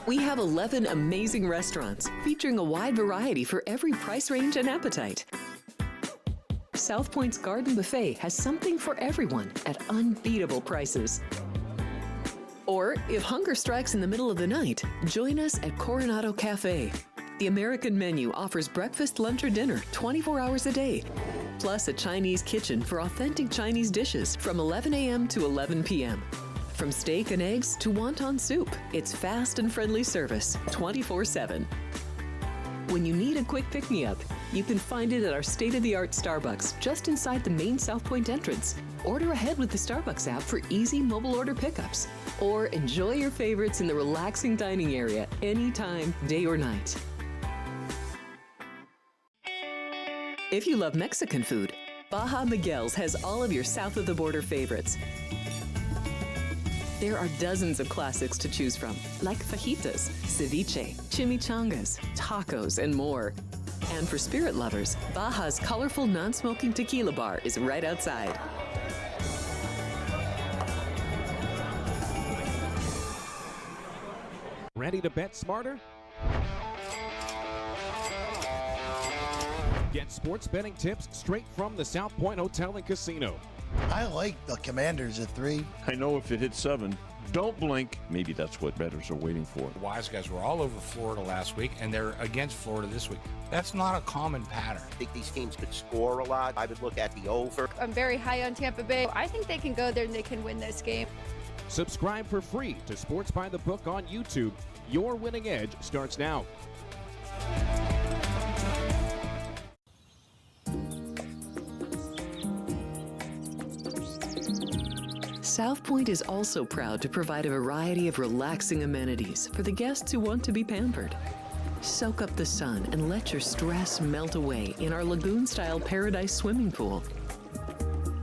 We have 11 amazing restaurants featuring a wide variety for every price range and appetite. South Point's Garden Buffet has something for everyone at unbeatable prices. Or, if hunger strikes in the middle of the night, join us at Coronado Cafe. The American menu offers breakfast, lunch, or dinner 24 hours a day, plus a Chinese kitchen for authentic Chinese dishes from 11 a.m. to 11 p.m. From steak and eggs to wonton soup, it's fast and friendly service 24/7. When you need a quick pick-me-up, you can find it at our state-of-the-art Starbucks just inside the main South Point entrance. Order ahead with the Starbucks app for easy mobile order pickups. Or enjoy your favorites in the relaxing dining area anytime, day or night. If you love Mexican food, Baja Miguel's has all of your south-of-the-border favorites. There are dozens of classics to choose from, like fajitas, ceviche, chimichangas, tacos, and more. And for spirit lovers, Baja's colorful non-smoking tequila bar is right outside. Ready to bet smarter? Get sports betting tips straight from the South Point Hotel and Casino. I like the Commanders at 3. I know if it hits 7, don't blink. Maybe that's what bettors are waiting for. The Wise guys were all over Florida last week, and they're against Florida this week. That's not a common pattern. I think these teams could score a lot. I would look at the over. I'm very high on Tampa Bay. I think they can go there and they can win this game. Subscribe for free to Sports by the Book on YouTube. Your winning edge starts now. South Point is also proud to provide a variety of relaxing amenities for the guests who want to be pampered. Soak up the sun and let your stress melt away in our lagoon-style Paradise swimming pool.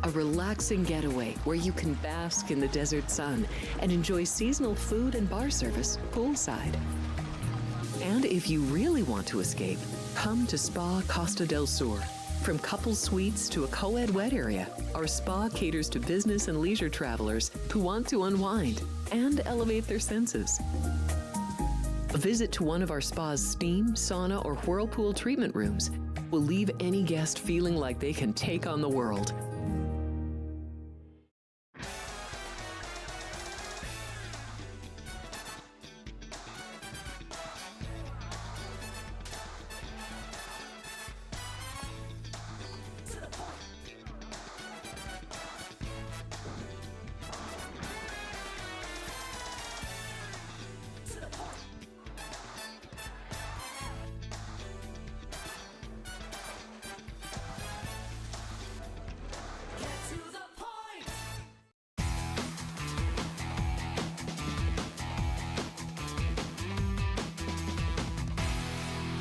A relaxing getaway where you can bask in the desert sun and enjoy seasonal food and bar service poolside. And if you really want to escape, come to Spa Costa del Sur. From couple suites to a co-ed wet area, our spa caters to business and leisure travelers who want to unwind and elevate their senses. A visit to one of our spa's steam, sauna, or whirlpool treatment rooms will leave any guest feeling like they can take on the world.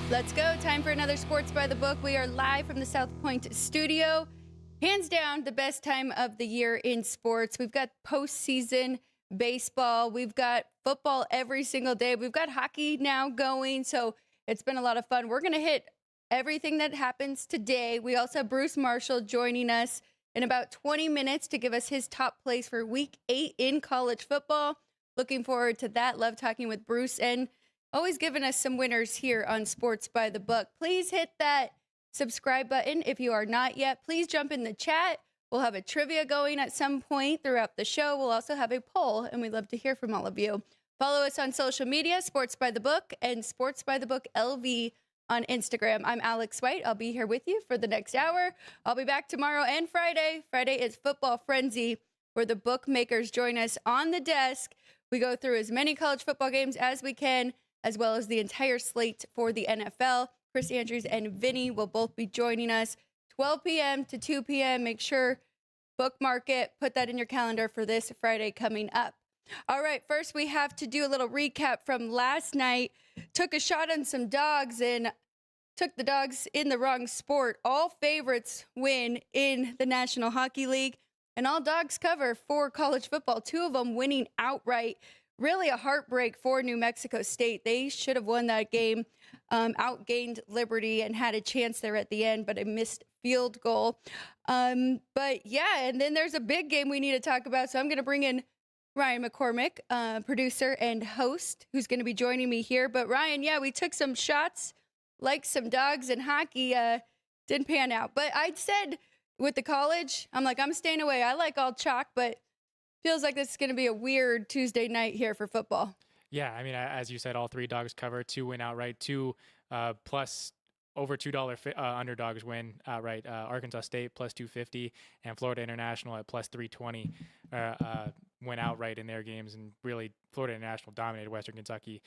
Let's go. Time for another Sports by the Book. We are live from the South Point studio. Hands down, the best time of the year in sports. We've got postseason baseball. We've got football every single day. We've got hockey now going. So it's been a lot of fun. We're going to hit everything that happens today. We also have Bruce Marshall joining us in about 20 minutes to give us his top plays for week 8 in college football. Looking forward to that. Love talking with Bruce and always giving us some winners here on Sports by the Book. Please hit that subscribe button if you are not yet. Please jump in the chat. We'll have a trivia going at some point throughout the show. We'll also have a poll, and we'd love to hear from all of you. Follow us on social media, Sports by the Book and Sports by the Book LV on Instagram. I'm Alcs White. I'll be here with you for the next hour. I'll be back tomorrow and Friday. Friday is Football Frenzy, where the bookmakers join us on the desk. We go through as many college football games as we can, as well as the entire slate for the NFL. Chris Andrews and Vinny will both be joining us 12 p.m. to 2 p.m. Make sure, bookmark it, put that in your calendar for this Friday coming up. All right, first we have to do a little recap from last night. Took a shot on some dogs and took the dogs in the wrong sport. All favorites win in the National Hockey League, and all dogs cover for college football, 2 of them winning outright. Really a heartbreak for New Mexico State. They should have won that game, outgained Liberty and had a chance there at the end, but a missed field goal. But yeah, and then there's a big game we need to talk about. So I'm going to bring in Ryan McCormick, producer and host, who's going to be joining me here. But Ryan, yeah, we took some shots like some dogs in hockey. Didn't pan out. But I said with the college, I'm like, I'm staying away. I like all chalk, but feels like this is going to be a weird Tuesday night here for football. Yeah, I mean, as you said, all 3 dogs cover, 2 win outright, 2 plus over $2 underdogs win outright. Arkansas State plus 250 and Florida International at plus 320 went outright in their games. And really, Florida International dominated Western Kentucky.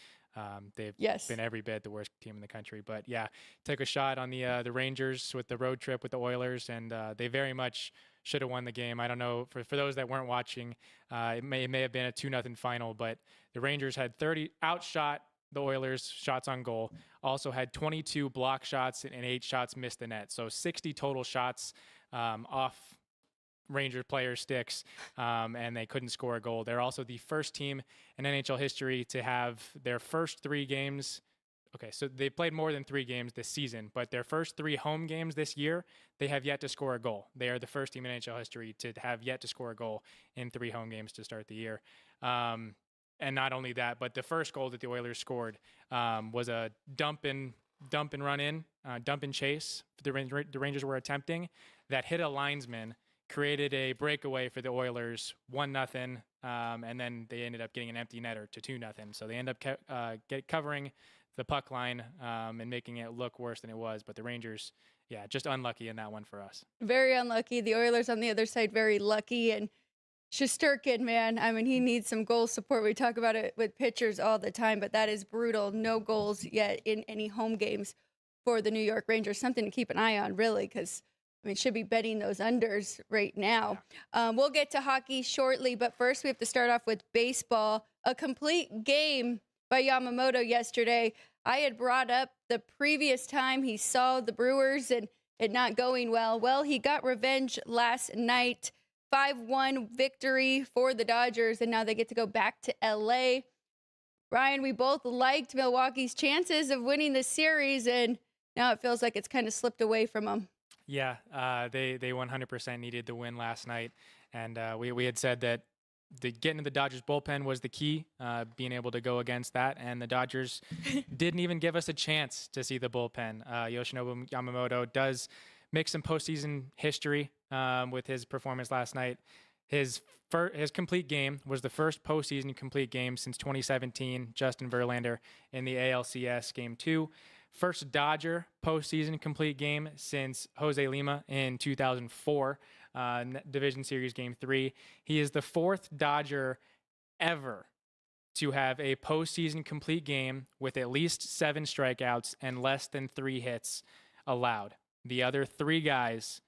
They've been every bit the worst team in the country. But yeah, take a shot on the Rangers with the road trip with the Oilers, and they very much should have won the game. I don't know, for those that weren't watching, it may have been a 2-0 final, but the Rangers had 30 outshot the Oilers shots on goal, also had 22 block shots and 8 shots missed the net. So 60 total shots off Ranger players' sticks, and they couldn't score a goal. They're also the first team in NHL history to have their first 3 games. Okay, so they played more than 3 games this season, but their first 3 home games this year, they have yet to score a goal. They are the first team in NHL history to have yet to score a goal in 3 home games to start the year. And not only that, but the first goal that the Oilers scored was a dump and run in, dump and chase the Rangers were attempting that hit a linesman, created a breakaway for the Oilers, 1-0, and then they ended up getting an empty netter to 2-0. So they end up covering the puck line and making it look worse than it was. But the Rangers, yeah, just unlucky in that one for us. Very unlucky. The Oilers on the other side, very lucky. And Shesterkin, man, I mean, he needs some goal support. We talk about it with pitchers all the time, but that is brutal. No goals yet in any home games for the New York Rangers. Something to keep an eye on, really, because, I mean, should be betting those unders right now. We'll get to hockey shortly, but first we have to start off with baseball. A complete game by Yamamoto yesterday. I had brought up the previous time he saw the Brewers and it not going well. Well, he got revenge last night. 5-1 victory for the Dodgers, and now they get to go back to L.A. Ryan, we both liked Milwaukee's chances of winning the series, and now it feels like it's kind of slipped away from them. Yeah, they 100% needed the win last night, and we had said that getting to the Dodgers bullpen was the key, being able to go against that, and the Dodgers didn't even give us a chance to see the bullpen. Yoshinobu Yamamoto does make some postseason history with his performance last night. His complete game was the first postseason complete game since 2017, Justin Verlander in the ALCS Game 2. First Dodger postseason complete game since Jose Lima in 2004, Division Series Game 3. He is the 4th Dodger ever to have a postseason complete game with at least 7 strikeouts and less than 3 hits allowed. The other 3 guys,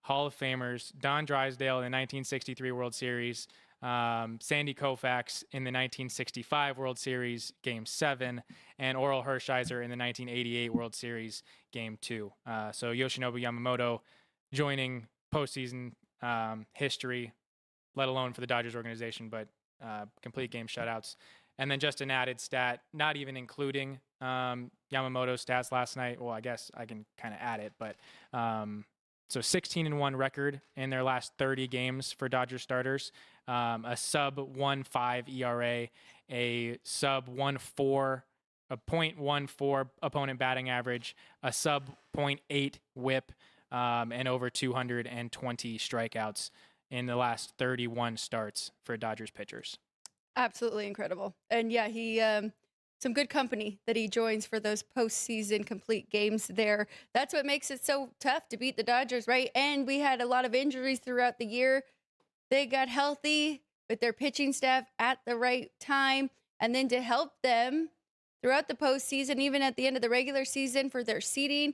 Hall of Famers, Don Drysdale in the 1963 World Series, Sandy Koufax in the 1965 World Series Game 7, and Oral Hershiser in the 1988 World Series Game 2. So Yoshinobu Yamamoto joining postseason history, let alone for the Dodgers organization, but complete game shutouts. And then just an added stat, not even including Yamamoto's stats last night. Well, I guess I can kind of add it, but so 16-1 record in their last 30 games for Dodgers starters, a sub 1.5 ERA, a sub 1.4, a .14 opponent batting average, a sub .8 WHIP, and over 220 strikeouts in the last 31 starts for Dodgers pitchers. Absolutely incredible. And yeah, he some good company that he joins for those postseason complete games there. That's what makes it so tough to beat the Dodgers, right? And we had a lot of injuries throughout the year. They got healthy with their pitching staff at the right time. And then to help them throughout the postseason, even at the end of the regular season for their seeding,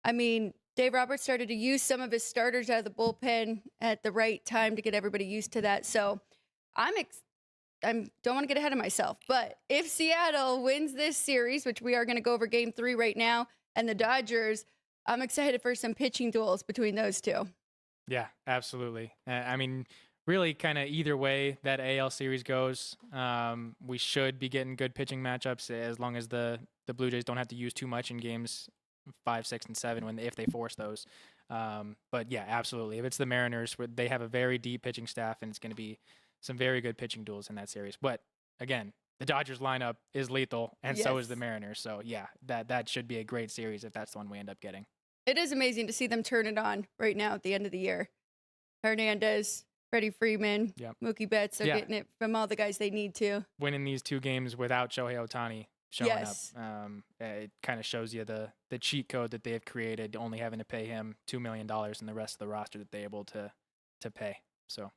I mean, Dave Roberts started to use some of his starters out of the bullpen at the right time to get everybody used to that. So I don't want to get ahead of myself, but if Seattle wins this series, which we are going to go over Game 3 right now, and the Dodgers, I'm excited for some pitching duels between those two. Yeah, absolutely. I mean, really kind of either way that AL series goes, we should be getting good pitching matchups as long as the Blue Jays don't have to use too much in games 5, 6, and 7 if they force those. But yeah, absolutely. If it's the Mariners, they have a very deep pitching staff, and it's going to be some very good pitching duels in that series. But again, the Dodgers lineup is lethal, and so is the Mariners. So yeah, that should be a great series if that's the one we end up getting. It is amazing to see them turn it on right now at the end of the year. Hernandez, Freddie Freeman, Mookie Betts, they're getting it from all the guys they need to. Winning these 2 games without Shohei Ohtani showing up, it kind of shows you the cheat code that they have created, only having to pay him $2 million and the rest of the roster that they're able to pay. So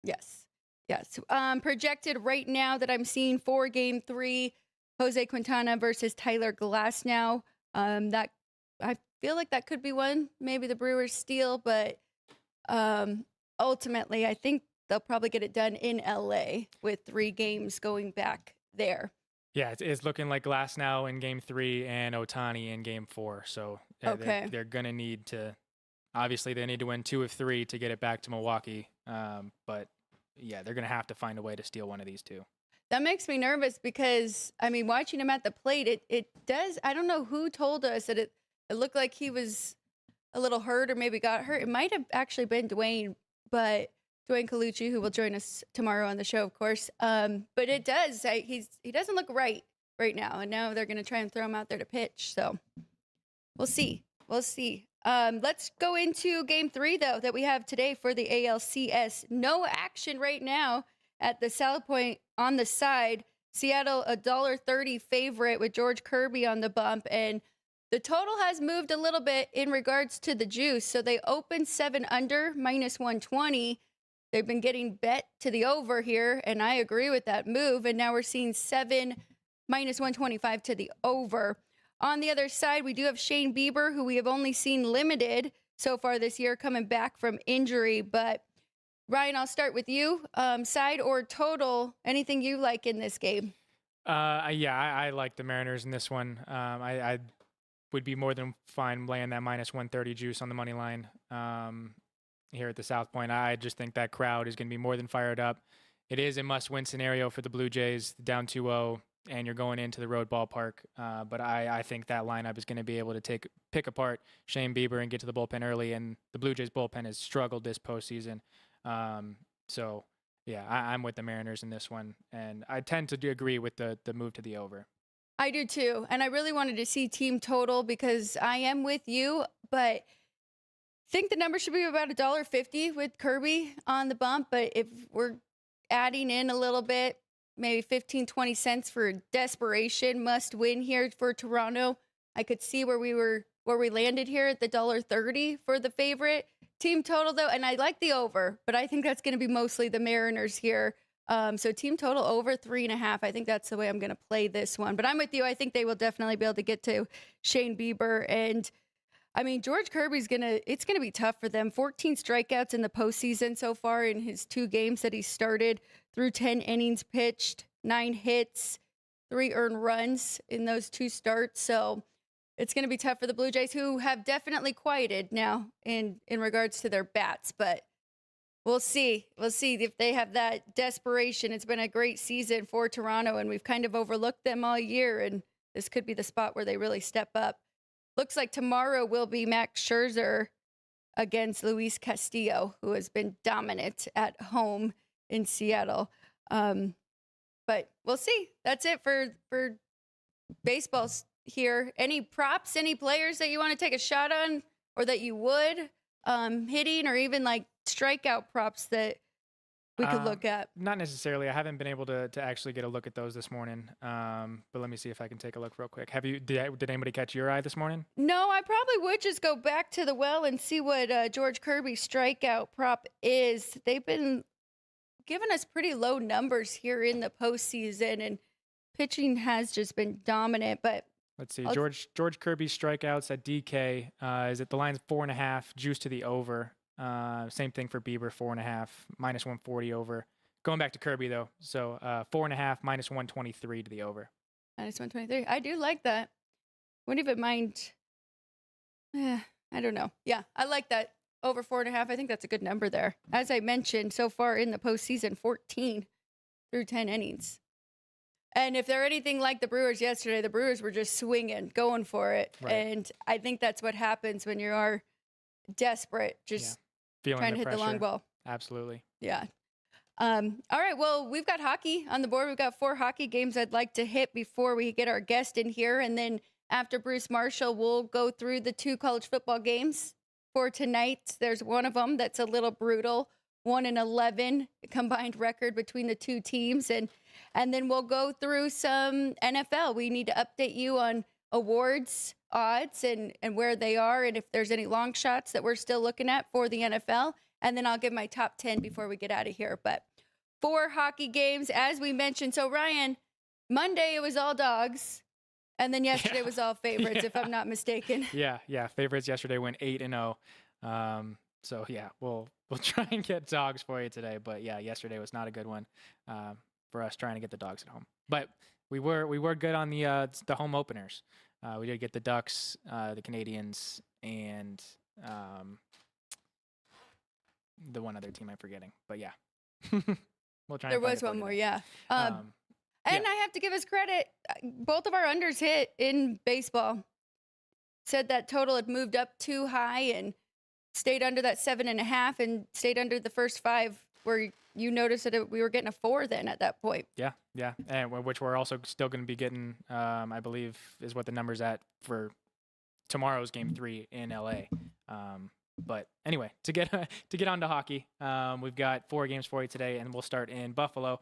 yes. Projected right now that I'm seeing for Game 3, Jose Quintana versus Tyler Glasnow. That I feel like that could be one. Maybe the Brewers steal, but ultimately, I think they'll probably get it done in LA with 3 games going back there. Yeah, it's looking like Glasnow in Game 3 and Ohtani in Game 4. So they're going to need to, obviously, they need to win 2 of 3 to get it back to Milwaukee. But yeah, they're going to have to find a way to steal one of these 2. That makes me nervous because, I mean, watching him at the plate, it does. I don't know who told us that it looked like he was a little hurt or maybe got hurt. It might have actually been Dwayne, but Dwayne Colucci, who will join us tomorrow on the show, of course. But it does. He doesn't look right now, and now they're going to try and throw him out there to pitch. So we'll see. Let's go into Game 3, though, that we have today for the ALCS. No action right now at the South Point on the side. Seattle, $1.30 favorite with George Kirby on the bump, and the total has moved a little bit in regards to the juice. So they opened 7 under, -120. They've been getting bet to the over here, and I agree with that move. And now we're seeing 7 -125 to the over. On the other side, we do have Shane Bieber, who we have only seen limited so far this year, coming back from injury. But Ryan, I'll start with you. Side or total, anything you like in this game? I like the Mariners in this one. I would be more than fine laying that -130 juice on the money line here at the South Point. I just think that crowd is going to be more than fired up. It is a must-win scenario for the Blue Jays, down 2-0, and you're going into the road ballpark. But I think that lineup is going to be able to pick apart Shane Bieber and get to the bullpen early, and the Blue Jays bullpen has struggled this postseason. So, yeah, I'm with the Mariners in this one, and I tend to agree with the move to the over. I do too, and I really wanted to see team total because I am with you, but think the number should be about $1.50 with Kirby on the bump. But if we're adding in a little bit, maybe 15-20 cents for desperation must win here for Toronto, I could see where we landed here at the $1.30 for the favorite. Team total, though, and I like the over, but I think that's going to be mostly the Mariners here. So team total over 3.5. I think that's the way I'm going to play this one. But I'm with you. I think they will definitely be able to get to Shane Bieber. And, I mean, George Kirby's it's going to be tough for them. 14 strikeouts in the postseason so far in his 2 games that he started, through 10 innings pitched, 9 hits, 3 earned runs in those 2 starts. So it's going to be tough for the Blue Jays, who have definitely quieted now in regards to their bats. But we'll see. We'll see if they have that desperation. It's been a great season for Toronto, and we've kind of overlooked them all year, and this could be the spot where they really step up. Looks like tomorrow will be Max Scherzer against Luis Castillo, who has been dominant at home in Seattle. But we'll see. That's it for baseball here. Any props, any players that you want to take a shot on or that you would hitting, or even like strikeout props that we could look at? Not necessarily. I haven't been able to actually get a look at those this morning. But let me see if I can take a look real quick. Did anybody catch your eye this morning? No, I probably would just go back to the well and see what George Kirby's strikeout prop is. They've been giving us pretty low numbers here in the postseason, and pitching has just been dominant. But let's see. George Kirby's strikeouts at DK is at the line's 4.5, juice to the over. Same thing for Bieber, 4.5, -140 over. Going back to Kirby though, so 4.5, -123 to the over. -123. I do like that. Wouldn't even mind. I don't know. Yeah, I like that. Over 4.5. I think that's a good number there. As I mentioned, so far in the postseason, 14 through 10 innings. And if they're anything like the Brewers yesterday, the Brewers were just swinging, going for it. Right. And I think that's what happens when you are desperate, just feeling trying to hit pressure. the long ball. Absolutely. Yeah. All right, well, we've got hockey on the board. We've got 4 hockey games I'd like to hit before we get our guest in here. And then after Bruce Marshall, we'll go through the 2 college football games for tonight. There's one of them that's a little brutal, 1-11 combined record between the 2 teams. And then we'll go through some NFL. We need to update you on awards, odds, and where they are, and if there's any long shots that we're still looking at for the NFL. And then I'll give my top 10 before we get out of here. But 4 hockey games, as we mentioned. So, Ryan, Monday it was all dogs. And then yesterday was all favorites, if I'm not mistaken. Yeah. Favorites yesterday went 8-0. So yeah, we'll try and get dogs for you today. But yeah, yesterday was not a good one for us trying to get the dogs at home. But we were good on the home openers. We did get the Ducks, the Canadians, and the one other team I'm forgetting. But yeah, we'll try. There was one more, yeah. And I have to give us credit. Both of our unders hit in baseball. Said that total had moved up too high and stayed under that 7.5 and stayed under the first 5 where you noticed that we were getting a 4 then at that point. Yeah. And which we're also still going to be getting, I believe, is what the number's at for tomorrow's game 3 in LA. But anyway, to get on to hockey, we've got 4 games for you today, and we'll start in Buffalo.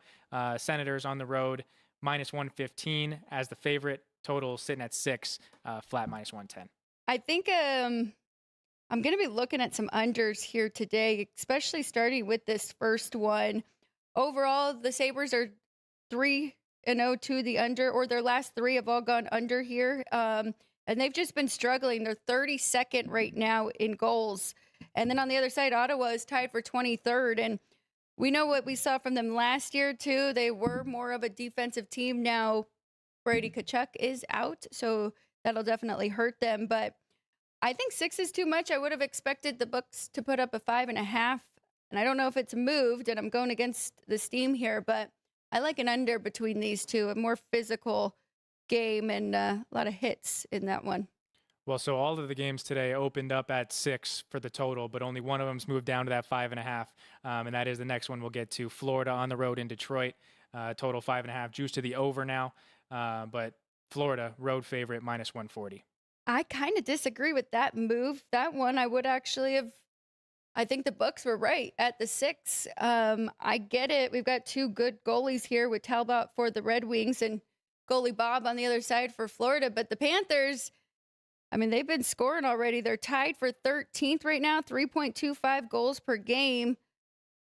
Senators on the road, -115 as the favorite. Total sitting at 6, flat -110. I think I'm going to be looking at some unders here today, especially starting with this first one. Overall, the Sabres are 3-0 to the under, or their last 3 have all gone under here. And they've just been struggling. They're 32nd right now in goals. And then on the other side, Ottawa is tied for 23rd. And we know what we saw from them last year, too. They were more of a defensive team. Now, Brady Tkachuk is out, so that'll definitely hurt them. But I think 6 is too much. I would have expected the books to put up a 5.5. And I don't know if it's moved, and I'm going against the steam here, but I like an under between these 2, a more physical game and a lot of hits in that one. Well, so all of the games today opened up at 6 for the total, but only one of them's moved down to that 5.5, and that is the next one we'll get to. Florida on the road in Detroit, total 5.5, juice to the over now, but Florida road favorite -140. I kind of disagree with that move. That one I would actually have. I think the books were right at the 6. I get it. We've got 2 good goalies here with Talbot for the Red Wings and goalie Bob on the other side for Florida. But the Panthers, I mean, they've been scoring already. They're tied for 13th right now, 3.25 goals per game.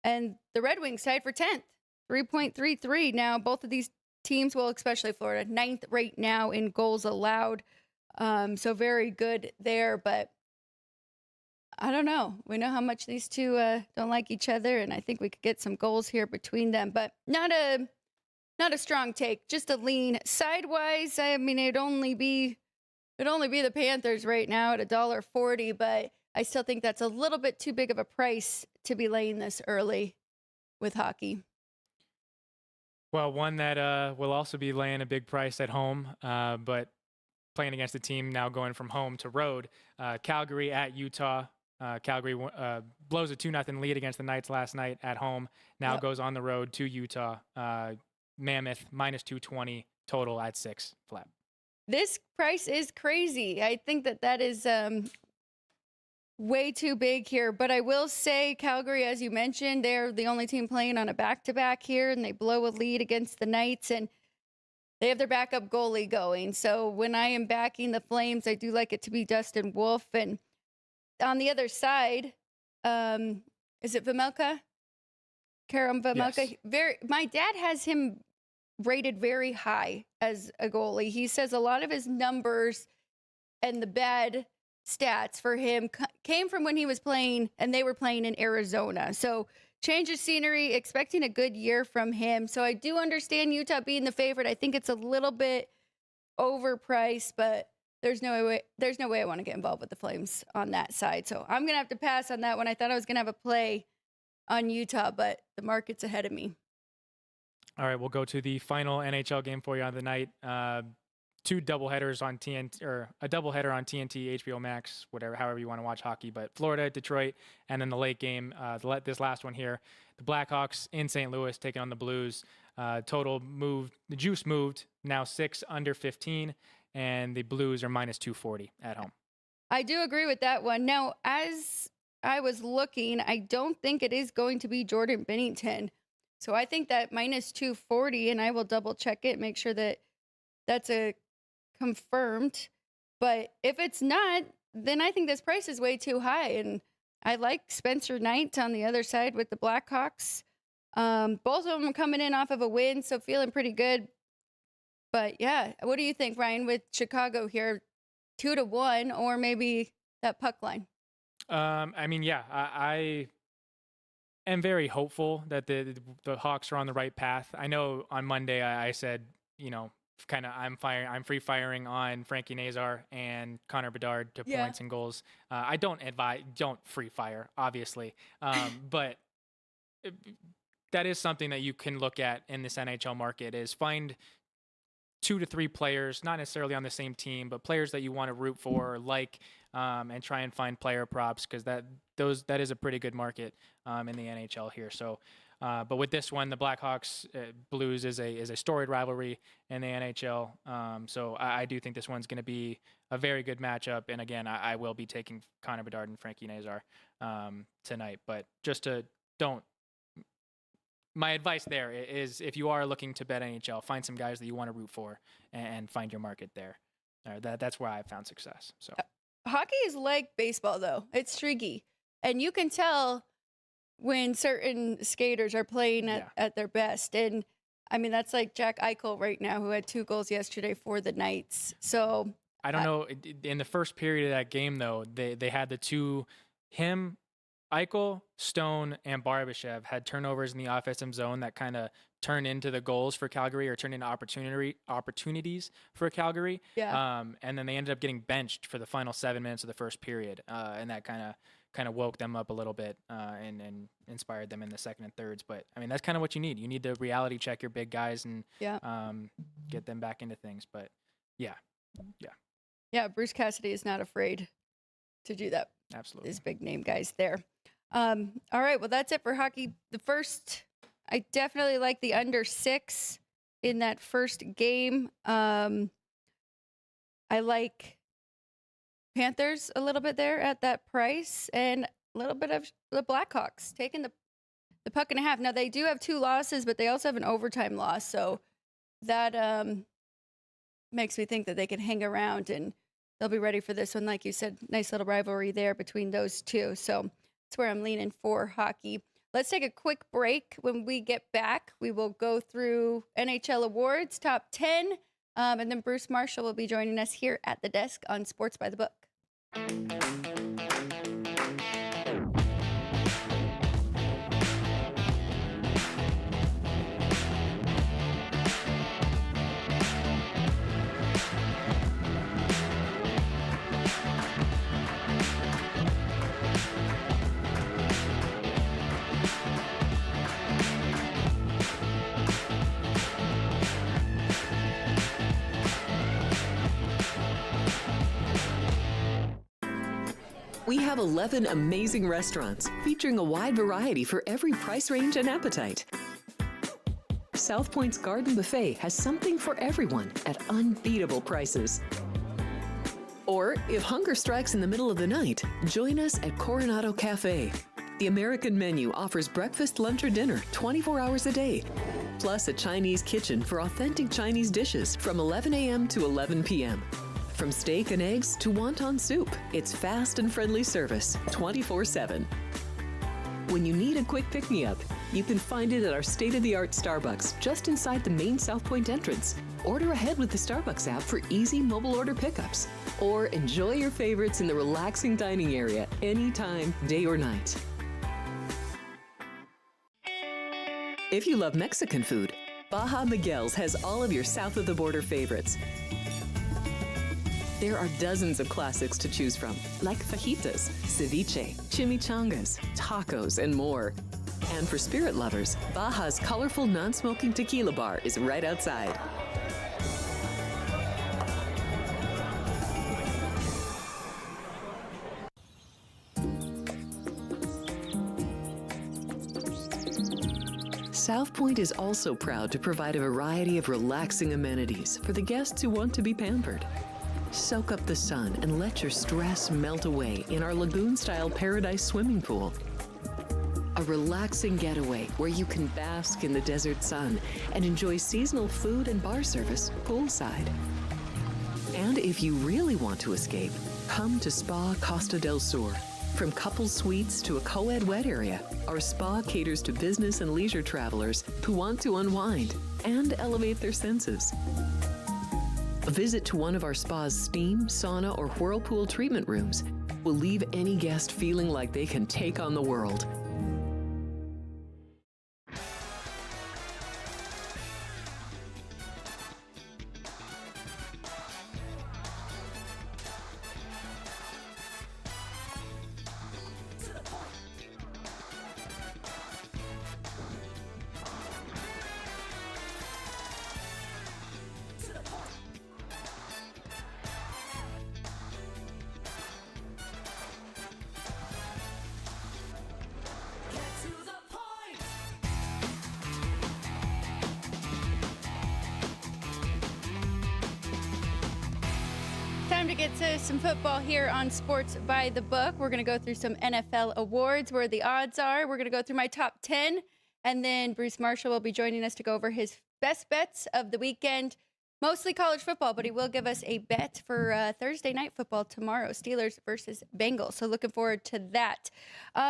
And the Red Wings tied for 10th, 3.33. Now, both of these teams, well, especially Florida, 9th right now in goals allowed. So very good there. But I don't know. We know how much these 2 don't like each other. And I think we could get some goals here between them. But not a strong take, just a lean. Sidewise, I mean, it'd only be the Panthers right now at $1.40, but I still think that's a little bit too big of a price to be laying this early with hockey. Well, one that will also be laying a big price at home, but playing against a team now going from home to road. Calgary at Utah. Calgary blows a 2-0 lead against the Knights last night at home. Now goes on the road to Utah. Mammoth -220, total at 6, flat. This price is crazy. I think that is way too big here. But I will say Calgary, as you mentioned, they're the only team playing on a back-to-back here, and they blow a lead against the Knights, and they have their backup goalie going. So when I am backing the Flames, I do like it to be Dustin Wolf. And on the other side, is it Vejmelka? Karam Vejmelka? Yes. My dad has him rated very high as a goalie. He says a lot of his numbers and the bad stats for him came from when he was playing and they were playing in Arizona. So change of scenery, expecting a good year from him. So I do understand Utah being the favorite. I think it's a little bit overpriced, but there's no way I want to get involved with the Flames on that side. So I'm going to have to pass on that one. I thought I was going to have a play on Utah, but the market's ahead of me. All right, we'll go to the final NHL game for you on the night. two doubleheaders on TNT, or a doubleheader on TNT, HBO Max, however you want to watch hockey. But Florida, Detroit, and then the late game, this last one here, the Blackhawks in St. Louis taking on the Blues. Total moved, the juice moved, now 6 under 15, and the Blues are minus 240 at home. I do agree with that one. Now, as I was looking, I don't think it is going to be Jordan Binnington. So I think that minus 240, and I will double check it, make sure that that's a confirmed. But if it's not, then I think this price is way too high. And I like Spencer Knight on the other side with the Blackhawks. Both of them coming in off of a win, so feeling pretty good. But yeah, what do you think, Ryan, with Chicago here, 2-1, or maybe that puck line? I mean, yeah, I am very hopeful that the Hawks are on the right path. I know on Monday I said, kind of I'm free firing on Frankie Nazar and Connor Bedard to points and goals. I don't free fire, obviously, but that is something that you can look at in this NHL market, is find 2 to 3 players, not necessarily on the same team, but players that you want to root for, and try and find player props, because that is a pretty good market in the NHL here. So, but with this one, the Blackhawks Blues is a storied rivalry in the NHL. So I do think this one's going to be a very good matchup. And again, I will be taking Connor Bedard and Frankie Nazar tonight. But just my advice there is, if you are looking to bet NHL, find some guys that you want to root for and find your market there. That's where I've found success. So hockey is like baseball, though. It's streaky. And you can tell when certain skaters are playing at their best. And, I mean, that's like Jack Eichel right now, who had 2 goals yesterday for the Knights. So I don't know. In the first period of that game, though, they had the two, Eichel, Stone, and Barbashev had turnovers in the offensive zone that kind of turned into the goals for Calgary, or turned into opportunities for Calgary. Yeah. And then they ended up getting benched for the final 7 minutes of the first period, and that kind of woke them up a little bit and inspired them in the second and thirds. But I mean, that's kind of what you need. You need to reality check your big guys and get them back into things. But yeah. Bruce Cassidy is not afraid to do that. Absolutely. These big name guys there. All right. Well, that's it for hockey. I definitely like the under 6 in that first game. I like Panthers a little bit there at that price, and a little bit of the Blackhawks taking the puck and a half. Now, they do have 2 losses, but they also have an overtime loss. So that makes me think that they can hang around and they'll be ready for this one. Like you said, nice little rivalry there between those two. So that's where I'm leaning for hockey. Let's take a quick break. When we get back, we will go through NHL awards, top 10, and then Bruce Marshall will be joining us here at the desk on Sports by the Book. We have 11 amazing restaurants featuring a wide variety for every price range and appetite. South Point's Garden Buffet has something for everyone at unbeatable prices. Or, if hunger strikes in the middle of the night, join us at Coronado Cafe. The American menu offers breakfast, lunch, or dinner 24 hours a day, plus a Chinese kitchen for authentic Chinese dishes from 11 a.m. to 11 p.m. From steak and eggs to wonton soup, it's fast and friendly service 24/7. When you need a quick pick-me-up, you can find it at our state-of-the-art Starbucks just inside the main South Point entrance. Order ahead with the Starbucks app for easy mobile order pickups. Or enjoy your favorites in the relaxing dining area anytime, day or night. If you love Mexican food, Baja Miguel's has all of your south of the border favorites. There are dozens of classics to choose from, like fajitas, ceviche, chimichangas, tacos, and more. And for spirit lovers, Baja's colorful non-smoking tequila bar is right outside. South Point is also proud to provide a variety of relaxing amenities for the guests who want to be pampered. Soak up the sun and let your stress melt away in our lagoon-style paradise swimming pool. A relaxing getaway where you can bask in the desert sun and enjoy seasonal food and bar service poolside. And if you really want to escape, come to Spa Costa del Sur. From couple suites to a co-ed wet area, our spa caters to business and leisure travelers who want to unwind and elevate their senses. A visit to one of our spa's steam, sauna, or whirlpool treatment rooms will leave any guest feeling like they can take on the world. Time to get to some football here on Sports by the Book. We're going to go through some NFL awards, where the odds are. We're going to go through my top 10, and then Bruce Marshall will be joining us to go over his best bets of the weekend. Mostly college football, but he will give us a bet for Thursday night football tomorrow, Steelers versus Bengals. So looking forward to that.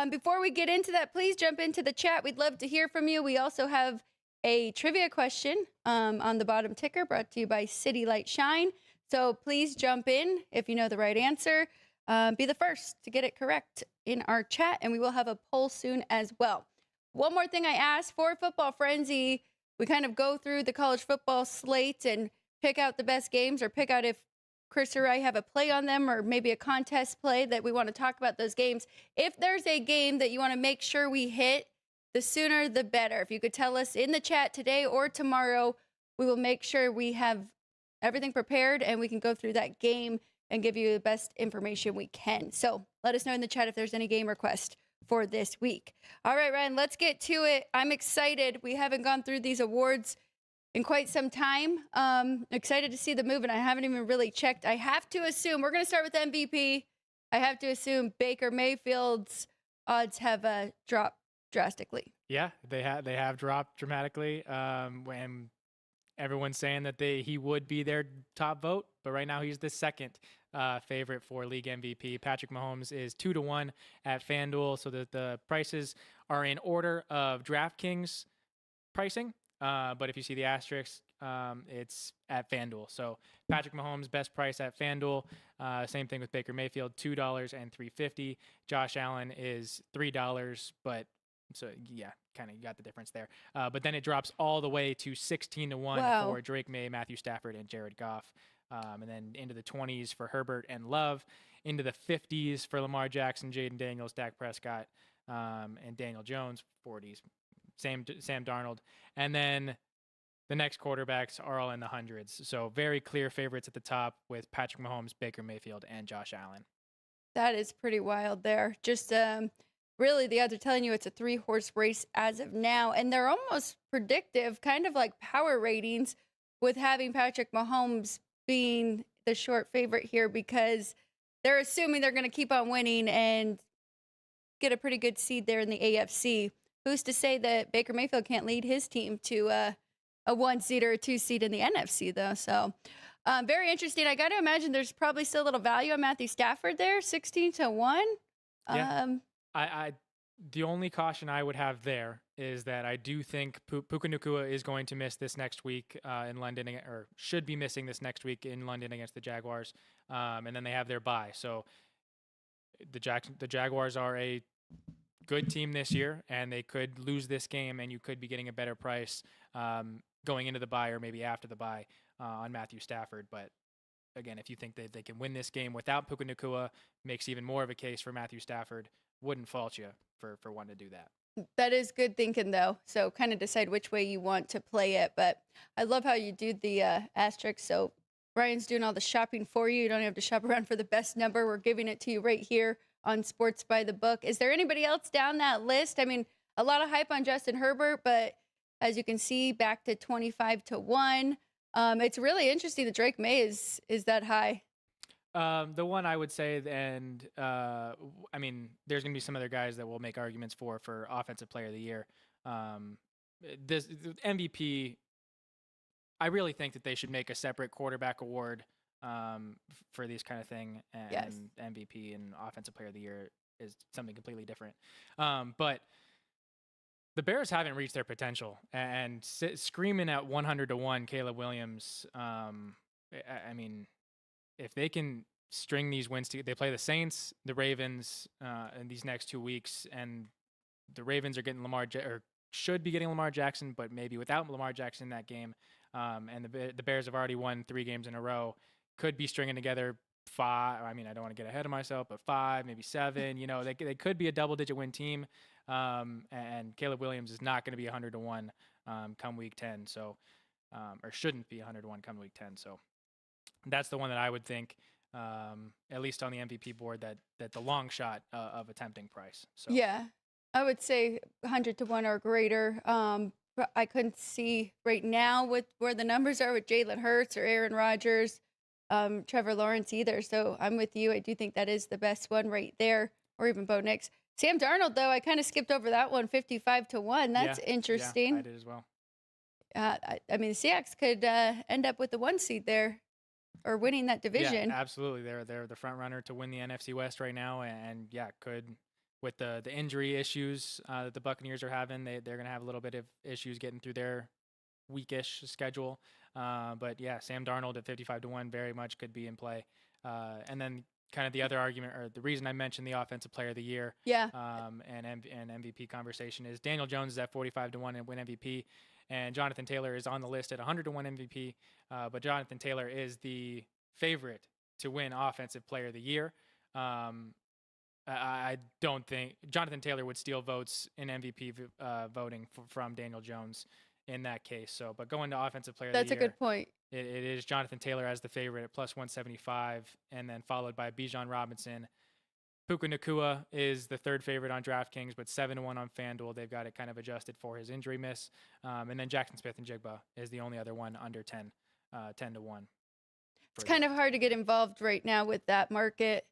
Before we get into that, please jump into the chat. We'd love to hear from you. We also have a trivia question on the bottom ticker, brought to you by City Light Shine. So please jump in if you know the right answer. Be the first to get it correct in our chat, and we will have a poll soon as well. One more thing I asked for Football Frenzy, we kind of go through the college football slate and pick out the best games, or pick out if Chris or I have a play on them, or maybe a contest play that we want to talk about those games. If there's a game that you want to make sure we hit, the sooner the better. If you could tell us in the chat today or tomorrow, we will make sure we have everything prepared and we can go through that game and give you the best information we can. So let us know in the chat if there's any game request for this week. All right, Ryan, let's get to it. I'm excited. We haven't gone through these awards in quite some time. Excited to see the move, and I haven't even really checked. I have to assume, we're going to start with MVP. I have to assume Baker Mayfield's odds have dropped drastically. Yeah, they have dropped dramatically. When everyone's saying that he would be their top vote, but right now he's the second favorite for league MVP. Patrick Mahomes is 2-1 at FanDuel, so that the prices are in order of DraftKings pricing. But if you see the asterisk, it's at FanDuel. So Patrick Mahomes, best price at FanDuel. Same thing with Baker Mayfield, $2 and $3.50. Josh Allen is $3, but so yeah, kind of got the difference there. But then it drops all the way to 16-1 for Drake May, Matthew Stafford, and Jared Goff. And then into the 20s for Herbert and Love, into the 50s for Lamar Jackson, Jaden Daniels, Dak Prescott, and Daniel Jones, 40s. Sam Darnold. And then the next quarterbacks are all in the hundreds. So very clear favorites at the top with Patrick Mahomes, Baker Mayfield, and Josh Allen. That is pretty wild there. Just really, the odds are telling you it's a 3-horse race as of now. And they're almost predictive, kind of like power ratings, with having Patrick Mahomes being the short favorite here, because they're assuming they're going to keep on winning and get a pretty good seed there in the AFC. Who's to say that Baker Mayfield can't lead his team to a 1-seed or a 2-seed in the NFC, though? So very interesting. I got to imagine there's probably still a little value on Matthew Stafford there, 16-1. Yeah. The only caution I would have there is that I do think Puka Nacua is going to miss this next week in London, or should be missing this next week in London against the Jaguars. And then they have their bye. So the Jaguars are a good team this year, and they could lose this game, and you could be getting a better price going into the bye or maybe after the bye on Matthew Stafford. But again, if you think that they can win this game without Puka Nacua, makes even more of a case for Matthew Stafford. Wouldn't fault you for wanting to do that. That is good thinking, though. So kind of decide which way you want to play it. But I love how you do the asterisk. So Brian's doing all the shopping for you. You don't have to shop around for the best number. We're giving it to you right here on Sports by the Book. Is there anybody else down that list? I mean, a lot of hype on Justin Herbert, but as you can see, back to 25-1. It's really interesting that Drake May is that high. The one I would say, and I mean, there's going to be some other guys that will make arguments for Offensive Player of the Year. This MVP, I really think that they should make a separate quarterback award for these kind of thing, and Yes. MVP and Offensive Player of the Year is something completely different. But the Bears haven't reached their potential, and screaming at 100-1 Caleb Williams. I mean, if they can string these wins together, they play the Saints, the Ravens in these next 2 weeks, and the Ravens are getting or should be getting Lamar Jackson, but maybe without Lamar Jackson in that game. And the Bears have already won 3 games in a row. Could be stringing together 5. I mean, I don't want to get ahead of myself, but 5, maybe 7. You know, they could be a double-digit win team. And Caleb Williams is not going to be 100-1 come week 10. So, or shouldn't be 100-1 come week 10. So that's the one that I would think, at least on the MVP board, that the long shot of attempting price. So Yeah, I would say 100-1 or greater. But I couldn't see right now with where the numbers are with Jalen Hurts or Aaron Rodgers, Trevor Lawrence either. So I'm with you. I do think that is the best one right there, or even Bo Nix. Sam Darnold, though, I kind of skipped over that one, 55-1. That's interesting. Yeah, I did as well. I mean, the Seahawks could end up with the 1 seed there, or winning that division. Yeah, absolutely. They're the front runner to win the NFC West right now, and could, with the injury issues that the Buccaneers are having, they're going to have a little bit of issues getting through their weekish schedule. But yeah, Sam Darnold at 55-1 very much could be in play. And then kind of the other argument, or the reason I mentioned the Offensive Player of the Year, and MVP conversation, is Daniel Jones is at 45-1 and win MVP, and Jonathan Taylor is on the list at 100-1 MVP. But Jonathan Taylor is the favorite to win Offensive Player of the Year. I don't think Jonathan Taylor would steal votes in MVP voting from Daniel Jones in that case. So, but going to Offensive Player of the Year, That's a good point. It is Jonathan Taylor as the favorite at plus 175, and then followed by Bijan Robinson. Puka Nacua is the third favorite on DraftKings, but 7-1 on FanDuel. They've got it kind of adjusted for his injury miss. And then Jackson Smith and Jigba is the only other one under 10 to 1. It's kind of hard to get involved right now with that market.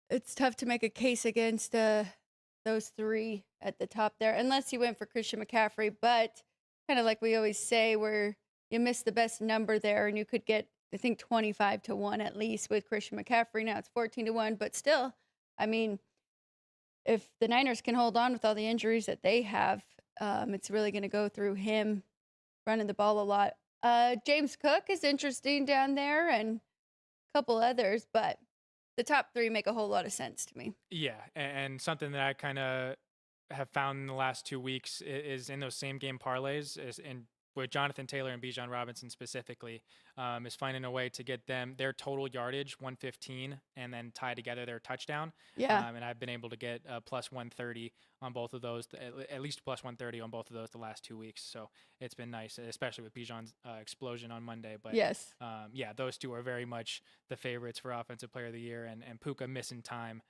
It's tough to make a case against those 3 at the top there, unless you went for Christian McCaffrey. But kind of like we always say, where you miss the best number there, and you could get, I think, 25-1 at least with Christian McCaffrey. Now it's 14-1, but still, I mean, if the Niners can hold on with all the injuries that they have, it's really going to go through him running the ball a lot. James Cook is interesting down there, and a couple others, but the top 3 make a whole lot of sense to me. Yeah, and something that I kind of have found in the last 2 weeks is in those same game parlays, with Jonathan Taylor and Bijan Robinson specifically, is finding a way to get them their total yardage 115 and then tie together their touchdown. Yeah. And I've been able to get plus 130 on both of those, at least plus 130 on both of those the last 2 weeks. So it's been nice, especially with Bijan's explosion on Monday. But yes, those 2 are very much the favorites for Offensive Player of the Year, and Puka missing time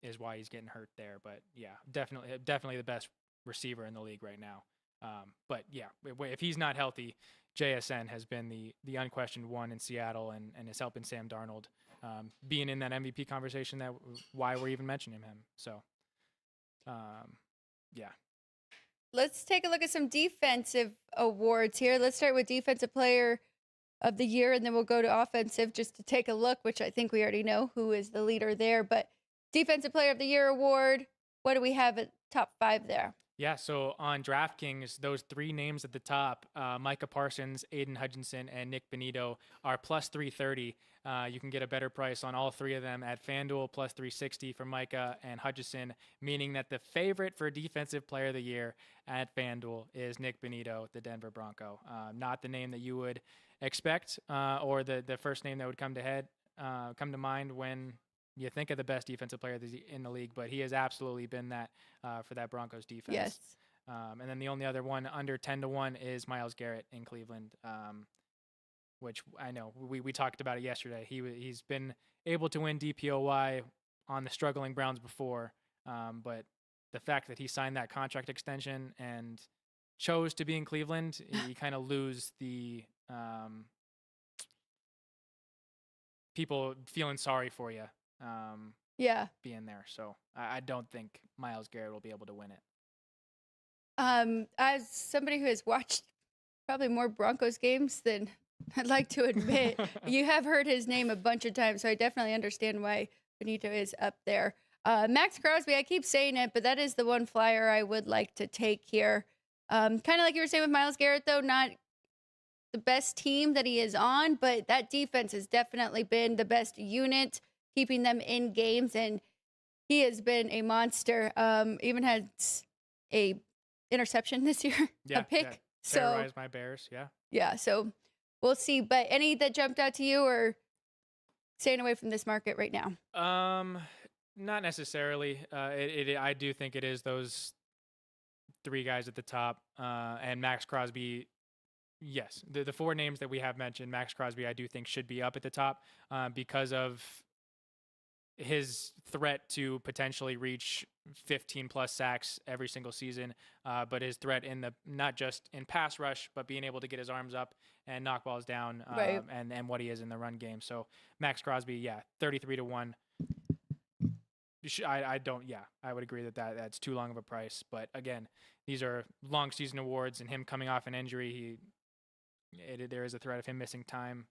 is why he's getting hurt there. But yeah, definitely the best receiver in the league right now. But yeah, if he's not healthy, JSN has been the unquestioned one in Seattle, and is helping Sam Darnold being in that MVP conversation. That why we're even mentioning him. So, yeah. Let's take a look at some defensive awards here. Let's start with Defensive Player of the Year, and then we'll go to offensive just to take a look, which I think we already know who is the leader there. But Defensive Player of the Year award, what do we have at top 5 there? Yeah, so on DraftKings, those 3 names at the top, Micah Parsons, Aiden Hutchinson, and Nick Benito, are plus 330. You can get a better price on all 3 of them at FanDuel, plus 360 for Micah and Hutchinson, meaning that the favorite for Defensive Player of the Year at FanDuel is Nick Benito, the Denver Bronco. Not the name that you would expect, or the first name that would come to mind when you think of the best defensive player in the league, but he has absolutely been that for that Broncos defense. Yes. And then the only other one under 10-1 is Myles Garrett in Cleveland, which I know we talked about it yesterday. He's been able to win DPOY on the struggling Browns before, but the fact that he signed that contract extension and chose to be in Cleveland, you kind of lose the people feeling sorry for you Yeah. being there. So I don't think Myles Garrett will be able to win it. As somebody who has watched probably more Broncos games than I'd like to admit, you have heard his name a bunch of times, so I definitely understand why Benito is up there. Max Crosby, I keep saying it, but that is the one flyer I would like to take here. Kind of like you were saying with Myles Garrett, though, not the best team that he is on, but that defense has definitely been the best unit, keeping them in games, and he has been a monster. Even had a interception this year, Yeah, a pick. yeah. So Terrorize my Bears. Yeah. yeah, so we'll see. But any that jumped out to you, or staying away from this market right now? Not necessarily. I do think it is those three guys at the top, and Max Crosby. Yes, the four names that we have mentioned, Max Crosby, I do think should be up at the top because of his threat to potentially reach 15 plus sacks every single season, but his threat in the not just in pass rush, but being able to get his arms up and knock balls down, Right. and what he is in the run game. So Max Crosby, 33-1. I would agree that's too long of a price. But again, these are long season awards, and him coming off an injury, there is a threat of him missing time.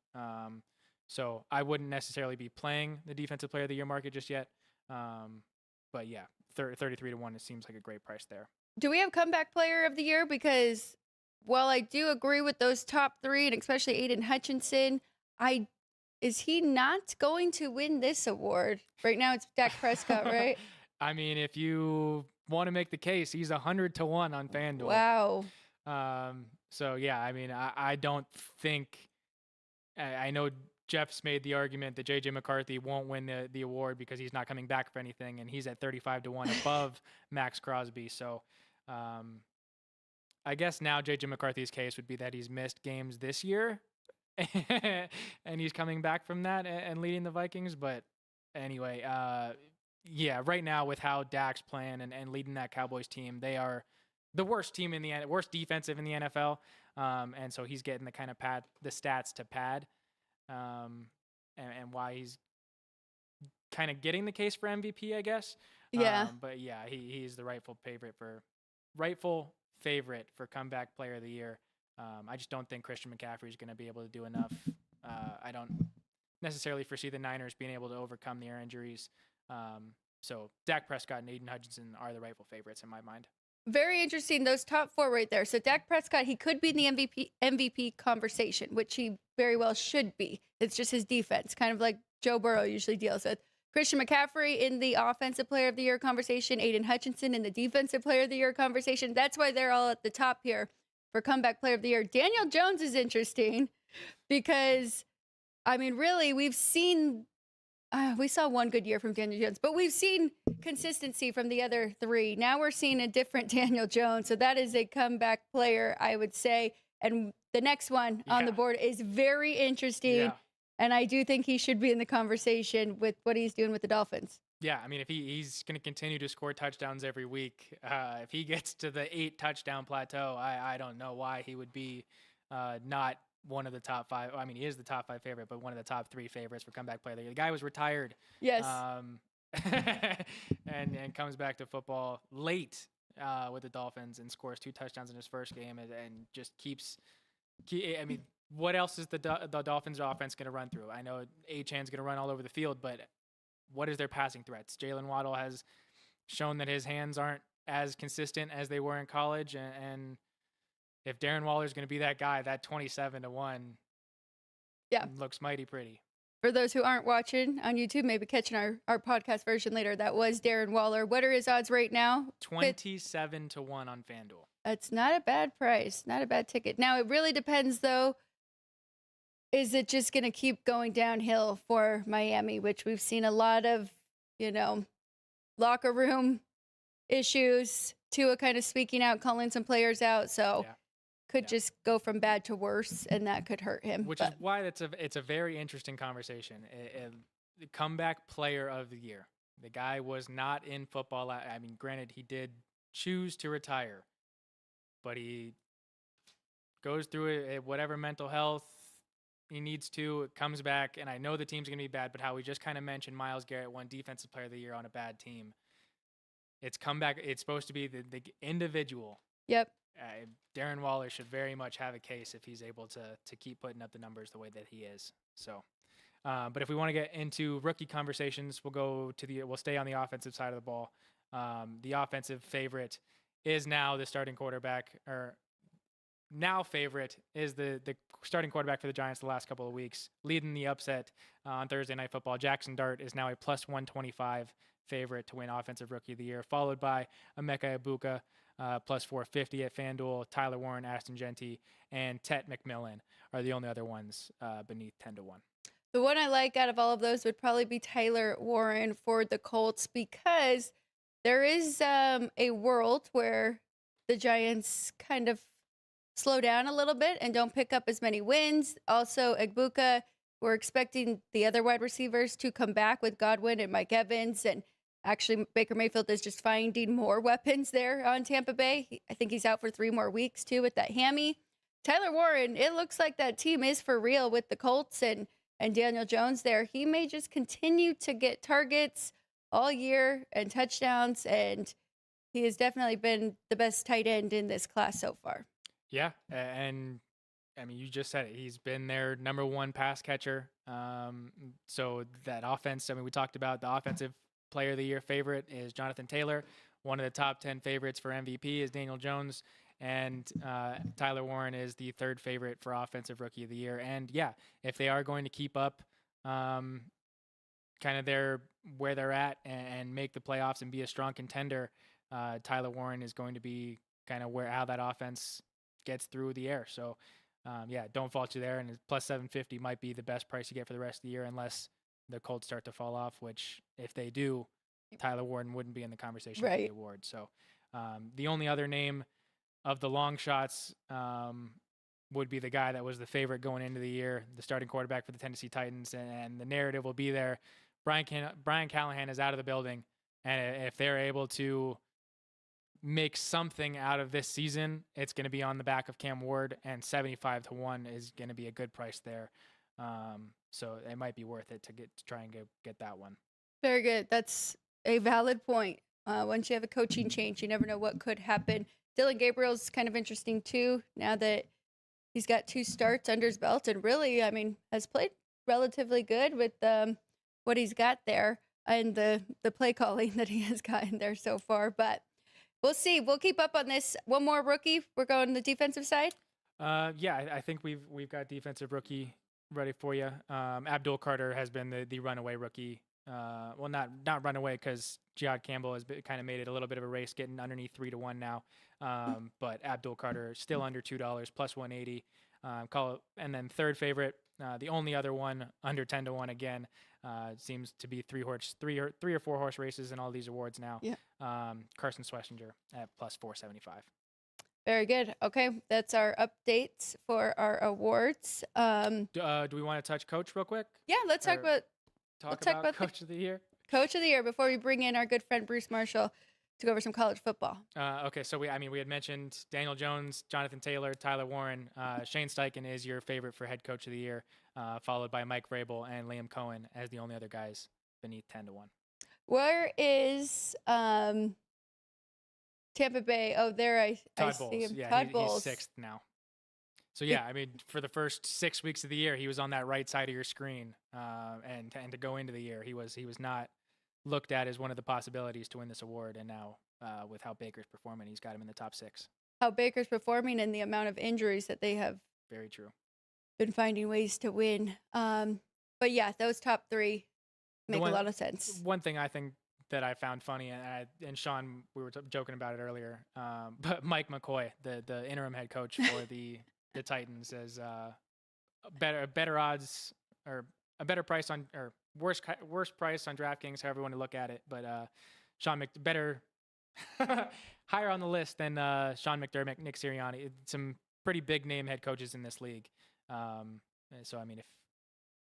So I wouldn't necessarily be playing the defensive player of the year market just yet. But yeah, 33-1, it seems like a great price there. Do we have comeback player of the year? Because while I do agree with those top three, and especially Aiden Hutchinson, is he not going to win this award? Right now it's Dak Prescott, right? I mean, if you want to make the case, he's 100-1 on FanDuel. Wow. So yeah, I mean, I don't think, I know Jeff's made the argument that JJ McCarthy won't win the award because he's not coming back for anything, and he's at 35-1 above Max Crosby. So I guess now JJ McCarthy's case would be that he's missed games this year and he's coming back from that and leading the Vikings. But anyway, right now with how Dak's playing and leading that Cowboys team, they are the worst team worst defensive in the NFL. And so he's getting the kind of the stats to pad, and why he's kind of getting the case for MVP, I guess. Yeah. But yeah, he's the rightful favorite for comeback player of the year. I just don't think Christian McCaffrey is going to be able to do enough. I don't necessarily foresee the Niners being able to overcome their injuries. So Dak Prescott and Aiden Hutchinson are the rightful favorites in my mind. Very interesting. Those top four right there. So Dak Prescott, he could be in the MVP conversation, which he very well should be. It's just his defense, kind of like Joe Burrow usually deals with. Christian McCaffrey in the offensive player of the year conversation, Aiden Hutchinson in the defensive player of the year conversation. That's why they're all at the top here for comeback player of the year. Daniel Jones is interesting because, I mean, really, we've seen, we saw one good year from Daniel Jones, but we've seen consistency from the other three. Now we're seeing a different Daniel Jones. So that is a comeback player, I would say. And the next one on the board is very interesting. Yeah. And I do think he should be in the conversation with what he's doing with the Dolphins. Yeah, I mean, if he's going to continue to score touchdowns every week, if he gets to the 8 touchdown plateau, I don't know why he would be not one of the top 5. I mean, he is the top 5 favorite, but one of the top 3 favorites for comeback player of the year. The guy was retired. Yes. And comes back to football late with the Dolphins and scores 2 touchdowns in his first game and just keeps. I mean, what else is the Dolphins' offense going to run through? I know Achan's going to run all over the field, but what is their passing threats? Jalen Waddle has shown that his hands aren't as consistent as they were in college, and if Darren Waller's going to be that guy, that 27-1 looks mighty pretty. For those who aren't watching on YouTube, maybe catching our podcast version later, that was Darren Waller. What are his odds right now? 27-1 on FanDuel. That's not a bad price, not a bad ticket. Now, it really depends, though. Is it just going to keep going downhill for Miami, which we've seen a lot of, locker room issues, Tua kind of speaking out, calling some players out. So could just go from bad to worse, and that could hurt him. Which is why it's a very interesting conversation. The comeback player of the year. The guy was not in football. I mean, granted, he did choose to retire. but he goes through it, whatever mental health he needs to, comes back, and I know the team's going to be bad, but how we just kind of mentioned Myles Garrett won Defensive Player of the Year on a bad team. It's come back. It's supposed to be the individual. Yep. Darren Waller should very much have a case if he's able to keep putting up the numbers the way that he is. So, but if we want to get into rookie conversations, we'll stay on the offensive side of the ball. The offensive favorite is now the starting quarterback, or now favorite is the starting quarterback for the Giants the last couple of weeks, leading the upset on Thursday Night Football. Jackson Dart is now a plus 125 favorite to win Offensive Rookie of the Year, followed by Emeka Egbuka, plus 450 at FanDuel. Tyler Warren, Aston Genty, and Tet McMillan are the only other ones beneath 10-1. The one I like out of all of those would probably be Tyler Warren for the Colts, because there is a world where the Giants kind of slow down a little bit and don't pick up as many wins. Also, Egbuka, we're expecting the other wide receivers to come back with Godwin and Mike Evans. And actually, Baker Mayfield is just finding more weapons there on Tampa Bay. I think he's out for 3 more weeks, too, with that hammy. Tyler Warren, it looks like that team is for real with the Colts and Daniel Jones there. He may just continue to get targets all year and touchdowns, and he has definitely been the best tight end in this class so far. Yeah, and I mean, you just said it. He's been their number one pass catcher. So that offense, I mean, we talked about the Offensive Player of the Year favorite is Jonathan Taylor. One of the top 10 favorites for MVP is Daniel Jones. And Tyler Warren is the 3rd favorite for Offensive Rookie of the Year. And yeah, if they are going to keep up kind of where they're at and make the playoffs and be a strong contender, Tyler Warren is going to be kind of how that offense gets through the air. So yeah, don't fault you there. And plus 750 might be the best price you get for the rest of the year, unless the Colts start to fall off, which if they do, Tyler Warren wouldn't be in the conversation for the award. So the only other name of the long shots would be the guy that was the favorite going into the year, the starting quarterback for the Tennessee Titans, and the narrative will be there. Brian Callahan is out of the building, and if they're able to make something out of this season, it's going to be on the back of Cam Ward, and 75-1 is going to be a good price there. So it might be worth it to try and get that one. Very good. That's a valid point. Once you have a coaching change, you never know what could happen. Dylan Gabriel's kind of interesting too, now that he's got 2 starts under his belt, and really, I mean, has played relatively good with what he's got there and the play calling that he has gotten there so far. But we'll see. We'll keep up on this. One more rookie. We're going the defensive side. Yeah, I think we've got defensive rookie ready for you. Abdul Carter has been the runaway rookie. Well, not runaway, because Jihad Campbell has kind of made it a little bit of a race, getting underneath 3-1 now. But Abdul Carter still under $2, plus 180. And then 3rd favorite, the only other one under 10-1 again. Seems to be 3 or 4 horse races in all these awards now. Yeah. Carson Schlesinger at plus 475. Very good. Okay, that's our updates for our awards. Do we want to touch Coach real quick? Yeah, let's talk about Coach of the Year. Coach of the Year before we bring in our good friend Bruce Marshall to go over some college football. Okay, so we had mentioned Daniel Jones, Jonathan Taylor, Tyler Warren. Shane Steichen is your favorite for head coach of the year, followed by Mike Vrabel and Liam Cohen as the only other guys beneath 10-1. Where is Tampa Bay? Oh, there I see him. Yeah, Todd Bowles. He's 6th now. So yeah, I mean, for the first 6 weeks of the year, he was on that right side of your screen, and to go into the year, he was not looked at as one of the possibilities to win this award. And now, with how Baker's performing, he's got him in the top 6. How Baker's performing and the amount of injuries that they have. Very true. Been finding ways to win. But yeah, those top 3 make a lot of sense. One thing I think that I found funny, and Sean, we were joking about it earlier, but Mike McCoy, the interim head coach for the Titans, is better odds, or a better price on, or worst price on DraftKings, however you want to look at it. But Sean better higher on the list than Sean McDermott, Nick Sirianni, some pretty big name head coaches in this league. So I mean, if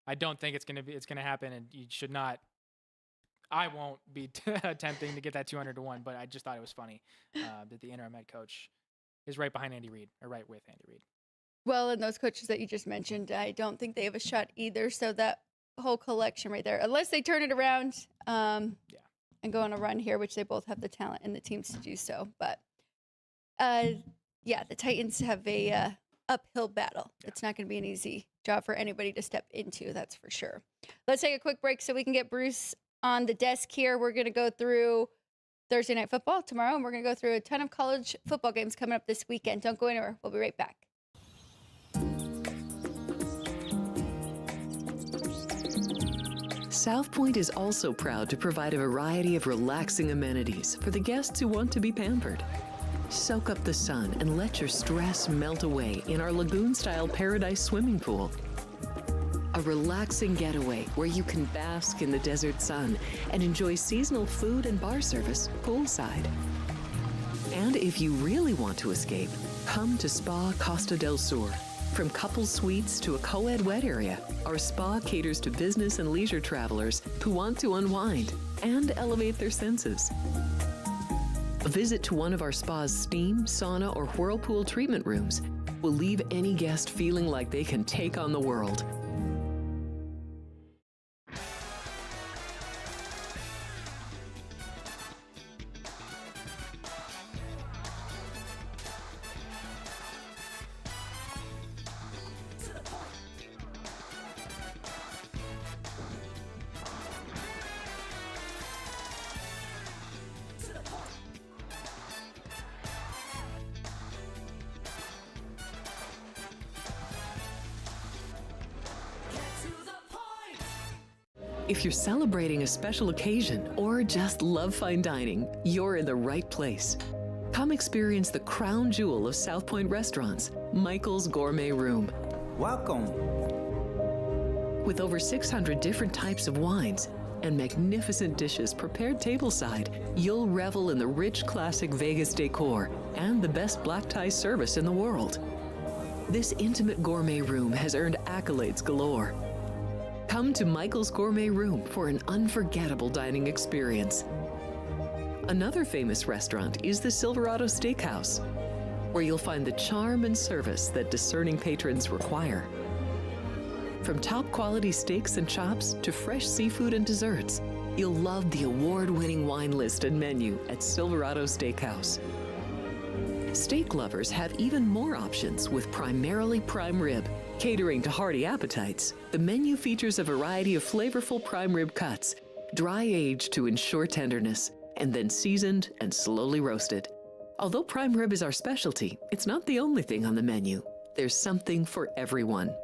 I don't think it's gonna happen, and you should not. I won't be attempting to get that 200-1, but I just thought it was funny that the interim head coach is right behind Andy Reid, or right with Andy Reid. Well, and those coaches that you just mentioned, I don't think they have a shot either. So that whole collection right there, unless they turn it around and go on a run here, which they both have the talent and the teams to do so. But the Titans have a uphill battle. Yeah. It's not going to be an easy job for anybody to step into, that's for sure. Let's take a quick break so we can get Bruce on the desk here. We're going to go through Thursday Night Football tomorrow, and we're going to go through a ton of college football games coming up this weekend. Don't go anywhere. We'll be right back. South Point is also proud to provide a variety of relaxing amenities for the guests who want to be pampered. Soak up the sun and let your stress melt away in our lagoon-style paradise swimming pool. A relaxing getaway where you can bask in the desert sun and enjoy seasonal food and bar service poolside. And if you really want to escape, come to Spa Costa del Sur. From couple suites to a co-ed wet area, our spa caters to business and leisure travelers who want to unwind and elevate their senses. A visit to one of our spa's steam, sauna, or whirlpool treatment rooms will leave any guest feeling like they can take on the world. If you're celebrating a special occasion or just love fine dining, you're in the right place. Come experience the crown jewel of South Point restaurants, Michael's Gourmet Room. Welcome. With over 600 different types of wines and magnificent dishes prepared tableside, you'll revel in the rich classic Vegas decor and the best black tie service in the world. This intimate gourmet room has earned accolades galore. Come to Michael's Gourmet Room for an unforgettable dining experience. Another famous restaurant is the Silverado Steakhouse, where you'll find the charm and service that discerning patrons require. From top quality steaks and chops to fresh seafood and desserts, you'll love the award-winning wine list and menu at Silverado Steakhouse. Steak lovers have even more options with primarily prime rib. Catering to hearty appetites, the menu features a variety of flavorful prime rib cuts, dry-aged to ensure tenderness, and then seasoned and slowly roasted. Although prime rib is our specialty, it's not the only thing on the menu. There's something for everyone.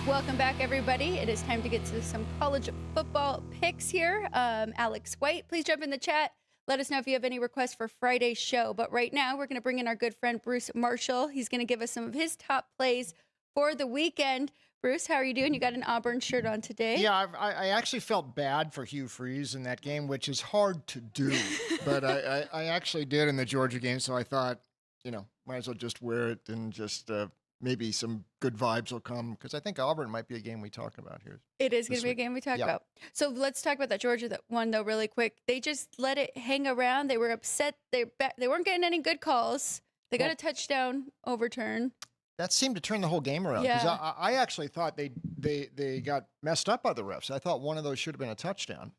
Welcome back, everybody. It is time to get to some college football picks here. Alex White, please jump in the chat. Let us know if you have any requests for Friday's show. But right now, we're going to bring in our good friend, Bruce Marshall. He's going to give us some of his top plays for the weekend. Bruce, how are you doing? You got an Auburn shirt on today. Yeah, I actually felt bad for Hugh Freeze in that game, which is hard to do. But I actually did in the Georgia game, so I thought, might as well just wear it and just maybe some good vibes will come, because I think Auburn might be a game we talk about here. It is going to be a game we talk about. So let's talk about that Georgia one, though, really quick. They just let it hang around. They were upset. They weren't getting any good calls. They got a touchdown overturn. That seemed to turn the whole game around, because I actually thought they got messed up by the refs. I thought one of those should have been a touchdown,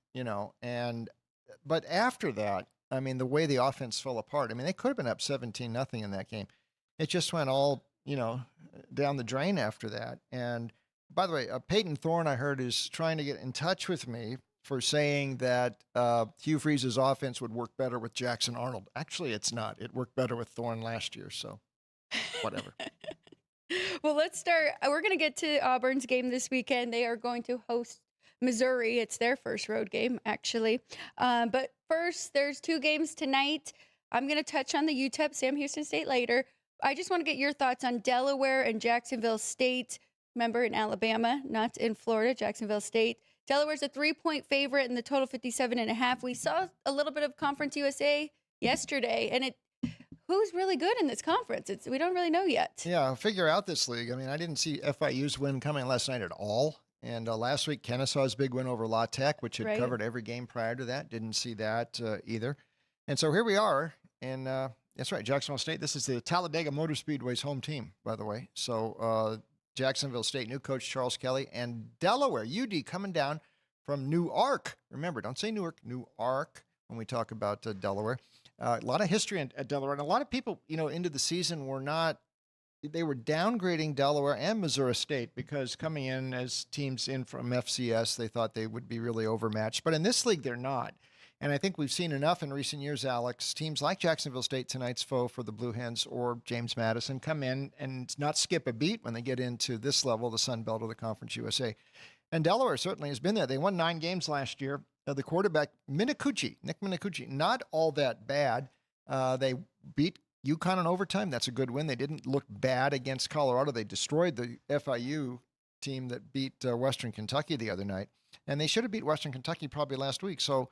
but after that, I mean, the way the offense fell apart, I mean, they could have been up 17-0 in that game. It just went all down the drain after that. And by the way, Peyton Thorne, I heard, is trying to get in touch with me for saying that Hugh Freeze's offense would work better with Jackson Arnold. Actually, it's not. It worked better with Thorne last year, so whatever. Well, let's start. We're going to get to Auburn's game this weekend. They are going to host Missouri. It's their first road game, actually. But first, there's two games tonight. I'm going to touch on the UTEP Sam Houston State later. I just want to get your thoughts on Delaware and Jacksonville State. Remember, in Alabama, not in Florida, Jacksonville State. Delaware's a 3-point favorite in the total 57.5. We saw a little bit of Conference USA yesterday, and who's really good in this conference? We don't really know yet. Yeah, figure out this league. I mean, I didn't see FIU's win coming last night at all. And last week, Kennesaw's big win over La Tech, which had Right. covered every game prior to that. Didn't see that either. And so here we are. And that's right, Jacksonville State. This is the Talladega Motor Speedway's home team, by the way. So Jacksonville State, new coach Charles Kelly, and Delaware, UD coming down from Newark. Remember, don't say Newark, Newark when we talk about Delaware. A lot of history at Delaware. And a lot of people, into the season they were downgrading Delaware and Missouri State because coming in as teams in from FCS, they thought they would be really overmatched. But in this league, they're not. And I think we've seen enough in recent years, Alex, teams like Jacksonville State, tonight's foe for the Blue Hens, or James Madison, come in and not skip a beat when they get into this level, the Sun Belt or the Conference USA. And Delaware certainly has been there. They won 9 games last year. The quarterback, Nick Minicucci, not all that bad. They beat UConn in overtime. That's a good win. They didn't look bad against Colorado. They destroyed the FIU team that beat Western Kentucky the other night. And they should have beat Western Kentucky probably last week. So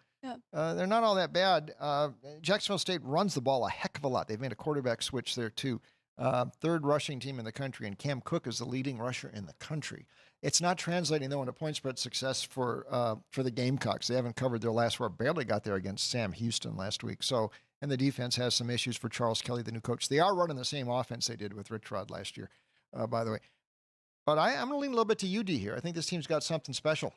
they're not all that bad. Jacksonville State runs the ball a heck of a lot. They've made a quarterback switch there, too. Third rushing team in the country, and Cam Cook is the leading rusher in the country. It's not translating, though, into point spread success for the Gamecocks. They haven't covered their last 4. Barely got there against Sam Houston last week. So, and the defense has some issues for Charles Kelly, the new coach. They are running the same offense they did with Rich Rod last year, by the way. But I'm going to lean a little bit to UD here. I think this team's got something special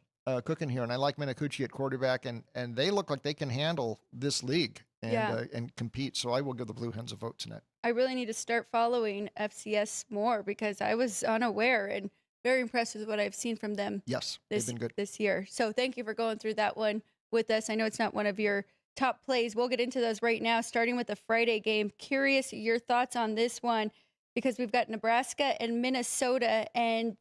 cooking here, and I like Minicucci at quarterback, and they look like they can handle this league and compete. So I will give the Blue Hens a vote tonight. I really need to start following FCS more because I was unaware and very impressed with what I've seen from them. Yes, they've been good this year. So thank you for going through that one with us. I know it's not one of your top plays. We'll get into those right now, starting with the Friday game. Curious your thoughts on this one because we've got Nebraska and Minnesota, and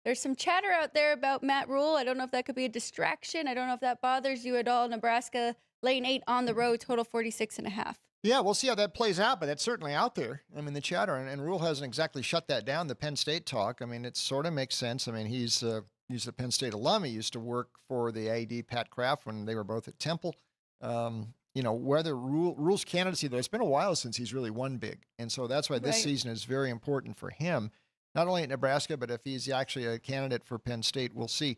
there's some chatter out there about Matt Rule. I don't know if that could be a distraction. I don't know if that bothers you at all. Nebraska laying 8 on the road, total 46.5. Yeah, we'll see how that plays out, but that's certainly out there. I mean, the chatter, and Rule hasn't exactly shut that down, the Penn State talk. I mean, it sort of makes sense. I mean, he's a Penn State alum. He used to work for the AD, Pat Kraft, when they were both at Temple. Whether Rule's candidacy, though, it's been a while since he's really won big. And so that's why this season is very important for him, not only at Nebraska, but if he's actually a candidate for Penn State, we'll see.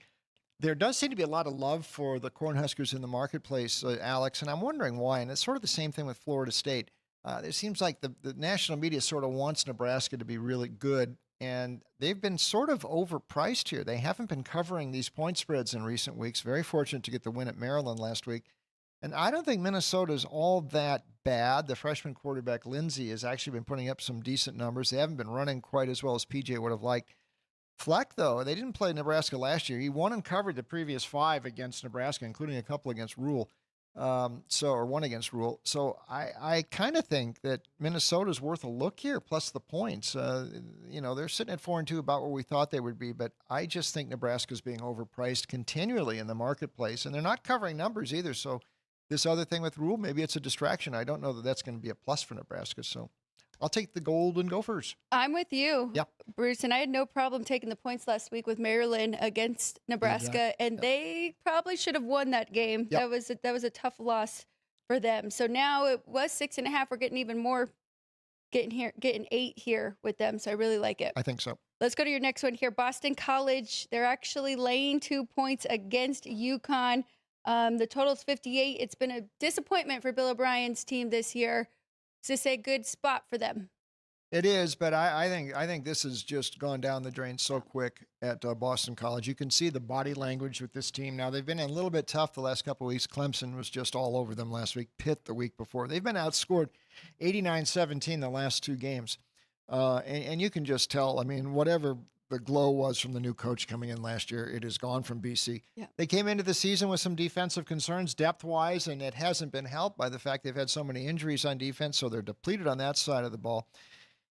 There does seem to be a lot of love for the Cornhuskers in the marketplace, Alex, and I'm wondering why. And it's sort of the same thing with Florida State. It seems like the national media sort of wants Nebraska to be really good, and they've been sort of overpriced here. They haven't been covering these point spreads in recent weeks. Very fortunate to get the win at Maryland last week. And I don't think Minnesota's all that bad. The freshman quarterback, Lindsey, has actually been putting up some decent numbers. They haven't been running quite as well as PJ would have liked. Fleck, though, they didn't play Nebraska last year. He won and covered the previous 5 against Nebraska, including a couple against Rule. Or one against Rule. So I kind of think that Minnesota's worth a look here, plus the points. They're sitting at 4-2, about where we thought they would be, but I just think Nebraska's being overpriced continually in the marketplace, and they're not covering numbers either. So this other thing with Rule, maybe it's a distraction. I don't know that that's going to be a plus for Nebraska. So I'll take the Golden Gophers. I'm with you, Yep. Bruce, and I had no problem taking the points last week with Maryland against Nebraska, and they probably should have won that game. Yep. That was a tough loss for them. So now it was 6.5. We're getting even more, getting 8 here with them. So I really like it. I think so. Let's go to your next one here. Boston College. They're actually laying 2 points against UConn. The total is 58. It's been a disappointment for Bill O'Brien's team this year. Is this a good spot for them? It is, but I think this has just gone down the drain so quick at Boston College. You can see the body language with this team now. They've been a little bit tough the last couple of weeks. Clemson was just all over them last week. Pitt the week before. They've been outscored 89-17 the last 2 games. And you can just tell, I mean, whatever the glow was from the new coach coming in last year, it is gone from BC. Yeah. They came into the season with some defensive concerns depth-wise, and it hasn't been helped by the fact they've had so many injuries on defense, so they're depleted on that side of the ball.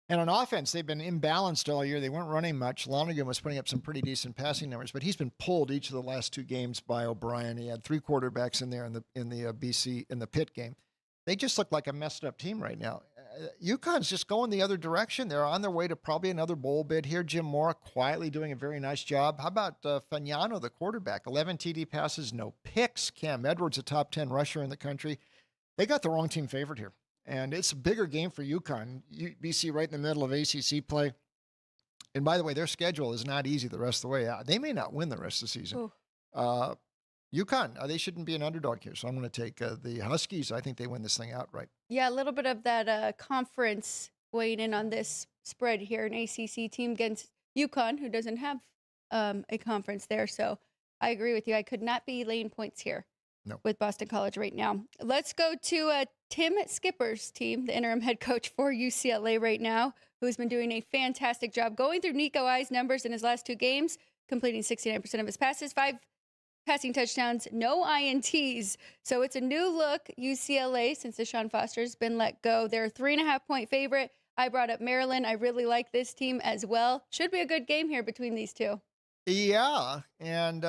And on offense, they've been imbalanced all year. They weren't running much. Lonergan was putting up some pretty decent passing numbers, but he's been pulled each of the last 2 games by O'Brien. He had 3 quarterbacks in there in the Pitt game. They just look like a messed up team right now. UConn's just going the other direction. They're on their way to probably another bowl bid here. Jim Mora quietly doing a very nice job. How about Fagnano, the quarterback? 11 TD passes, no picks. Cam Edwards, a top 10 rusher in the country. They got the wrong team favored here. And it's a bigger game for UConn. BC right in the middle of ACC play. And by the way, their schedule is not easy the rest of the way. They may not win the rest of the season. UConn, they shouldn't be an underdog here. So I'm going to take the Huskies. I think they win this thing outright. Yeah, a little bit of that conference weighing in on this spread here. An ACC team against UConn, who doesn't have a conference there. So I agree with you. I could not be laying points here with Boston College right now. Let's go to Tim Skipper's team, the interim head coach for UCLA right now, who's been doing a fantastic job going through Nico I's numbers in his last 2 games, completing 69% of his passes, 5 passing touchdowns, no INTs. So it's a new look UCLA since Deshaun Foster's been let go. They're a 3.5-point favorite. I brought up Maryland. I really like this team as well. Should be a good game here between these two. Yeah, and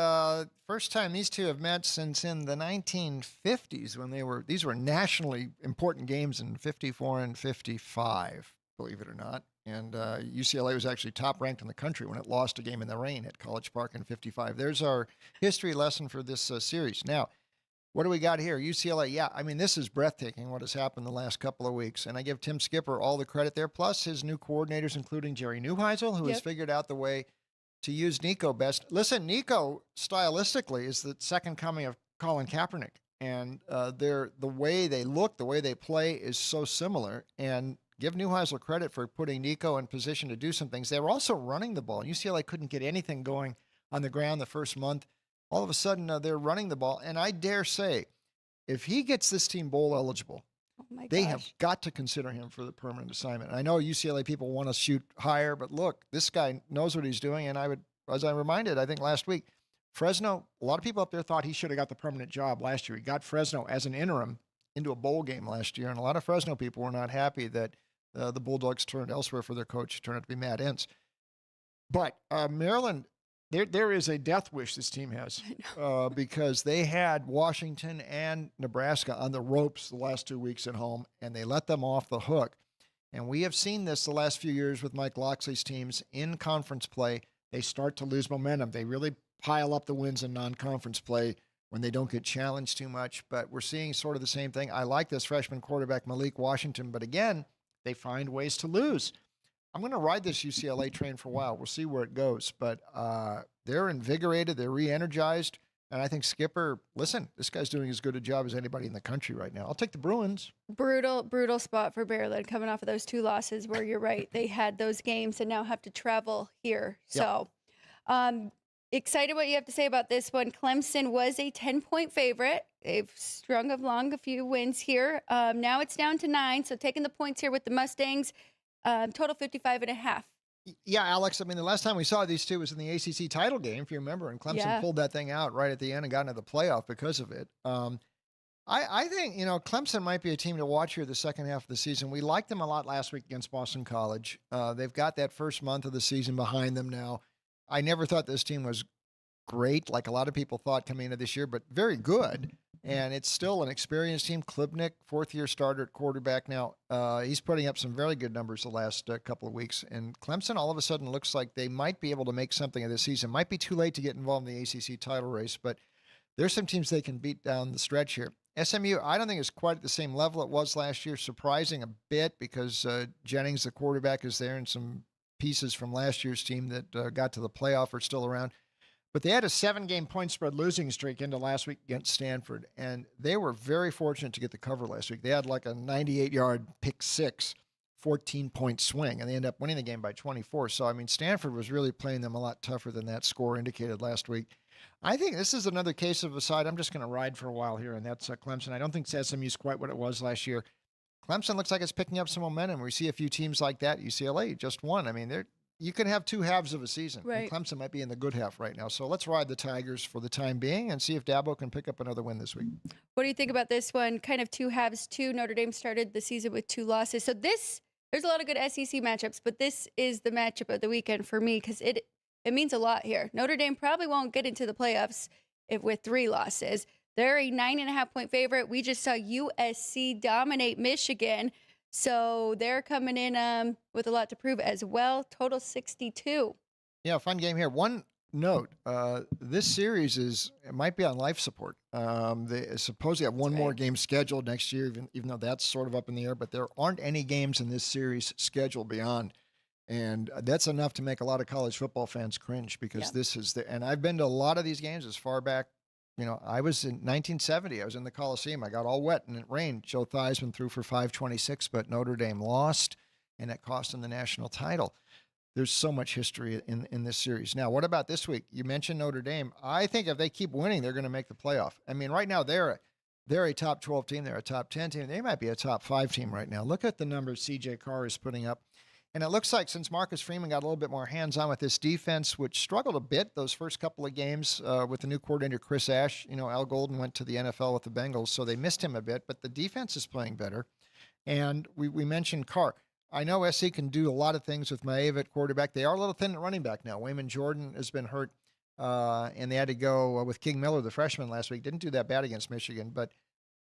first time these two have met since in the 1950s when these were nationally important games in 54 and 55, believe it or not. And UCLA was actually top ranked in the country when it lost a game in the rain at College Park in 55. There's our history lesson for this series. Now, what do we got here? UCLA, yeah, I mean, this is breathtaking what has happened the last couple of weeks. And I give Tim Skipper all the credit there, plus his new coordinators, including Jerry Neuheisel, who has figured out the way to use Nico best. Listen, Nico, stylistically, is the second coming of Colin Kaepernick. And the way they look, the way they play is so similar. And give Neuheisel credit for putting Nico in position to do some things. They were also running the ball. UCLA couldn't get anything going on the ground the first month. All of a sudden, they're running the ball. And I dare say, if he gets this team bowl eligible, they have got to consider him for the permanent assignment. I know UCLA people want to shoot higher, but look, this guy knows what he's doing. And as I reminded, I think last week, Fresno, a lot of people up there thought he should have got the permanent job last year. He got Fresno as an interim into a bowl game last year. And a lot of Fresno people were not happy that the Bulldogs turned elsewhere for their coach. Turned out to be Matt Entz. But Maryland, there is a death wish this team has because they had Washington and Nebraska on the ropes the last 2 weeks at home, and they let them off the hook. And we have seen this the last few years with Mike Loxley's teams in conference play. They start to lose momentum. They really pile up the wins in non-conference play when they don't get challenged too much. But we're seeing sort of the same thing. I like this freshman quarterback, Malik Washington, but again, they find ways to lose. I'm going to ride this UCLA train for a while. We'll see where it goes. But they're invigorated. They're re-energized. And I think Skipper, listen, this guy's doing as good a job as anybody in the country right now. I'll take the Bruins. Brutal spot for Maryland coming off of those 2 losses where you're right. They had those games and now have to travel here. So excited what you have to say about this one. Clemson was a 10-point favorite. They've strung along a few wins here. Now it's down to 9. So taking the points here with the Mustangs. Total 55.5. Yeah, Alex, I mean, the last time we saw these two was in the ACC title game, if you remember, and Clemson pulled that thing out right at the end and got into the playoff because of it. I think, Clemson might be a team to watch here the second half of the season. We liked them a lot last week against Boston College. They've got that first month of the season behind them now. I never thought this team was great, like a lot of people thought coming into this year, but very good. And it's still an experienced team. Klubnik, 4th-year starter at quarterback now. He's putting up some very good numbers the last couple of weeks. And Clemson all of a sudden looks like they might be able to make something of this season. Might be too late to get involved in the ACC title race, but there's some teams they can beat down the stretch here. SMU, I don't think is quite at the same level it was last year. Surprising a bit because Jennings, the quarterback, is there, and some pieces from last year's team that got to the playoff are still around. But they had a 7-game point spread losing streak into last week against Stanford, and they were very fortunate to get the cover last week. They had like a 98-yard pick six, 14-point swing, and they ended up winning the game by 24. So, I mean, Stanford was really playing them a lot tougher than that score indicated last week. I think this is another case of a side I'm just going to ride for a while here, and that's Clemson. I don't think SMU is quite what it was last year. Clemson looks like it's picking up some momentum. We see a few teams like that. UCLA just won. I mean, you can have 2 halves of a season. Right. And Clemson might be in the good half right now. So let's ride the Tigers for the time being and see if Dabo can pick up another win this week. What do you think about this one? Kind of 2 halves, too. Notre Dame started the season with 2 losses. So there's a lot of good SEC matchups, but this is the matchup of the weekend for me because it means a lot here. Notre Dame probably won't get into the playoffs with 3 losses. They're a 9.5-point favorite. We just saw USC dominate Michigan. So they're coming in with a lot to prove as well. Total 62. Yeah, fun game here. One note, this series it might be on life support. They supposedly have one more game scheduled next year, even though that's sort of up in the air, but there aren't any games in this series scheduled beyond. And that's enough to make a lot of college football fans cringe because this is and I've been to a lot of these games as far back. I was in 1970. I was in the Coliseum. I got all wet and it rained. Joe Theismann threw for 526, but Notre Dame lost, and it cost them the national title. There's so much history in this series. Now, what about this week? You mentioned Notre Dame. I think if they keep winning, they're going to make the playoff. I mean, right now they're a top 12 team. They're a top 10 team. They might be a top 5 team right now. Look at the numbers C.J. Carr is putting up. And it looks like since Marcus Freeman got a little bit more hands-on with this defense, which struggled a bit those first couple of games with the new coordinator, Chris Ash. Al Golden went to the NFL with the Bengals, so they missed him a bit. But the defense is playing better. And we mentioned Carr. I know SC can do a lot of things with Maeva at quarterback. They are a little thin at running back now. Wayman Jordan has been hurt, and they had to go with King Miller, the freshman, last week. Didn't do that bad against Michigan, but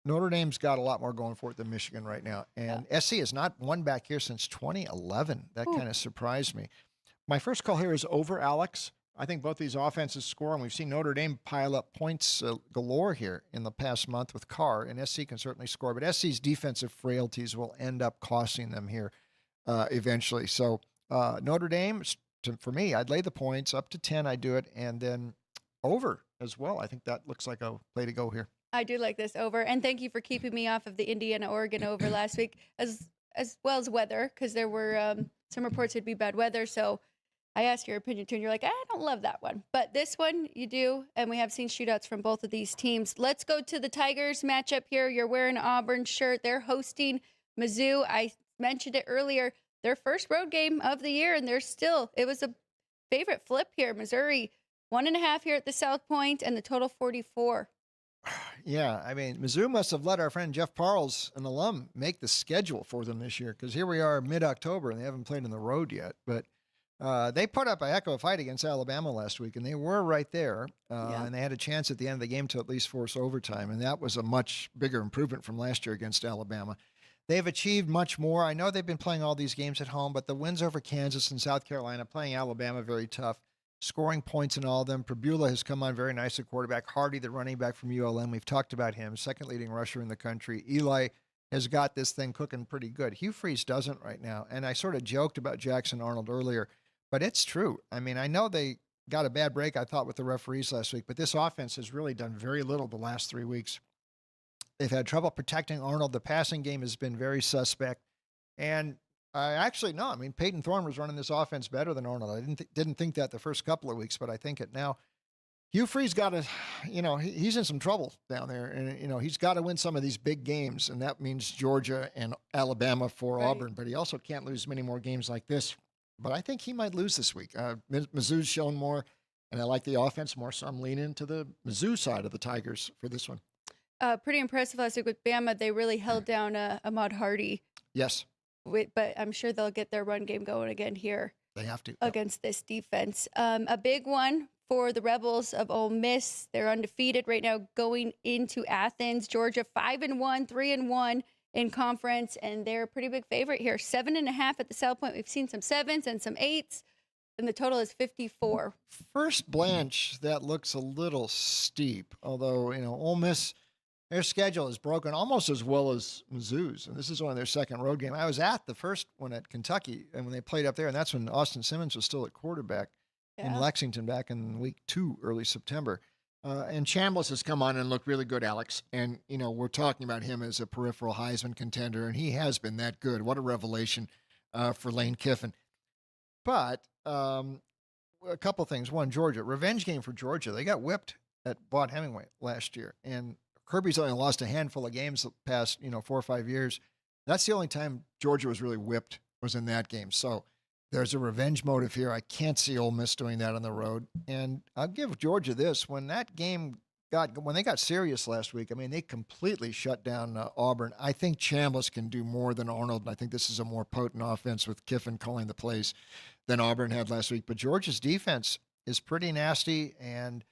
Notre Dame's got a lot more going for it than Michigan right now. And SC has not won back here since 2011. That kind of surprised me. My first call here is over Alcs. I think both these offenses score, and we've seen Notre Dame pile up points galore here in the past month with Carr, and SC can certainly score. But SC's defensive frailties will end up costing them here eventually. So Notre Dame, for me, I'd lay the points up to 10. I'd do it, and then over as well. I think that looks like a play to go here. I do like this over, and thank you for keeping me off of the Indiana-Oregon over last week, as well as weather, because there were some reports it'd be bad weather. So I asked your opinion too, and you're like, I don't love that one, but this one you do, and we have seen shootouts from both of these teams. Let's go to the Tigers matchup here. You're wearing an Auburn shirt. They're hosting Mizzou. I mentioned it earlier. Their first road game of the year, and it was a favorite flip here. Missouri 1.5 here at the South Point, and the total 44. Yeah, I mean, Mizzou must have let our friend Jeff Parles, an alum, make the schedule for them this year, because here we are mid-October and they haven't played on the road yet. But they put up a heck of a fight against Alabama last week, and they were right there. And they had a chance at the end of the game to at least force overtime, and that was a much bigger improvement from last year against Alabama. They've achieved much more. I know they've been playing all these games at home, but the wins over Kansas and South Carolina, playing Alabama very tough, scoring points in all of them. Prabula has come on very nice at quarterback. Hardy, the running back from ULM, we've talked about him, second leading rusher in the country. Eli has got this thing cooking pretty good. Hugh Freeze doesn't right now, and I sort of joked about Jackson Arnold earlier, but it's true. I mean, I know they got a bad break, I thought, with the referees last week, but this offense has really done very little the last 3 weeks. They've had trouble protecting Arnold. The passing game has been very suspect, and I mean, Peyton Thorne was running this offense better than Arnold. I didn't think that the first couple of weeks, but I think it now. Hugh Freeze got to, he's in some trouble down there, and he's got to win some of these big games, and that means Georgia and Alabama for Auburn. But he also can't lose many more games like this. But I think he might lose this week. Mizzou's shown more, and I like the offense more, so I'm leaning to the Mizzou side of the Tigers for this one. Pretty impressive last week with Bama. They really held down Ahmad Hardy. Yes. But I'm sure they'll get their run game going again here. They have to. Against this defense. A big one for the Rebels of Ole Miss. They're undefeated right now going into Athens. Georgia 5-1, 3-1 in conference, and they're a pretty big favorite here. 7.5 at the South Point. We've seen some 7s and some 8s, and the total is 54. First Blanche, that looks a little steep, although, Ole Miss, their schedule is broken almost as well as Mizzou's, and this is only their second road game. I was at the first one at Kentucky, and when they played up there, and that's when Austin Simmons was still at quarterback in Lexington back in week 2, early September. And Chambliss has come on and looked really good, Alex. And, we're talking about him as a peripheral Heisman contender, and he has been that good. What a revelation for Lane Kiffin. But a couple things. One, Georgia. Revenge game for Georgia. They got whipped at Vaught Hemingway last year, and Kirby's only lost a handful of games the past, 4 or 5 years. That's the only time Georgia was really whipped, was in that game. So there's a revenge motive here. I can't see Ole Miss doing that on the road. And I'll give Georgia this. When they got serious last week, I mean, they completely shut down Auburn. I think Chambliss can do more than Arnold, and I think this is a more potent offense with Kiffin calling the plays than Auburn had last week. But Georgia's defense is pretty nasty, and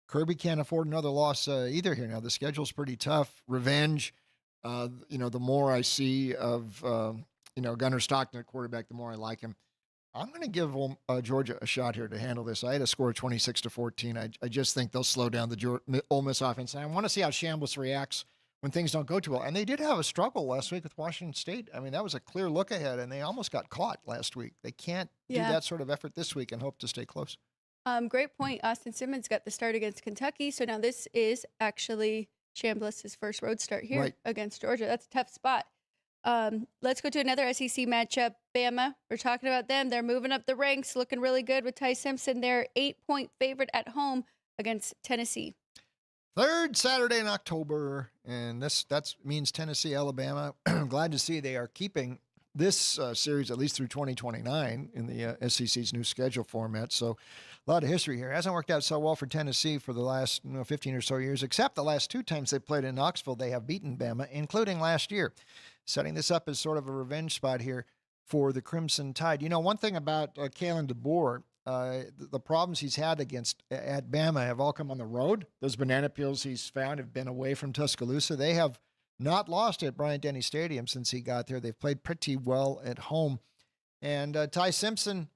Kirby can't afford another loss either here. Now, the schedule's pretty tough. Revenge, the more I see of, Gunnar Stockton at quarterback, the more I like him. I'm going to give Georgia a shot here to handle this. I had a score of 26-14. I just think they'll slow down the Ole Miss offense. And I want to see how Chambliss reacts when things don't go too well. And they did have a struggle last week with Washington State. I mean, that was a clear look ahead, and they almost got caught last week. They can't do that sort of effort this week and hope to stay close. Great point. Austin Simmons got the start against Kentucky, so now this is actually Chambliss' first road start here against Georgia. That's a tough spot. Let's go to another SEC matchup. Bama, we're talking about them. They're moving up the ranks, looking really good with Ty Simpson. They're 8-point favorite at home against Tennessee. Third Saturday in October, and that means Tennessee, Alabama. Glad to see they are keeping this series at least through 2029 in the SEC's new schedule format. So a lot of history here. Hasn't worked out so well for Tennessee for the last 15 or so years, except the last 2 times they played in Knoxville, they have beaten Bama, including last year. Setting this up as sort of a revenge spot here for the Crimson Tide. You know, one thing about Kalen DeBoer, the problems he's had at Bama have all come on the road. Those banana peels he's found have been away from Tuscaloosa. They have not lost at Bryant-Denny Stadium since he got there. They've played pretty well at home. And Ty Simpson,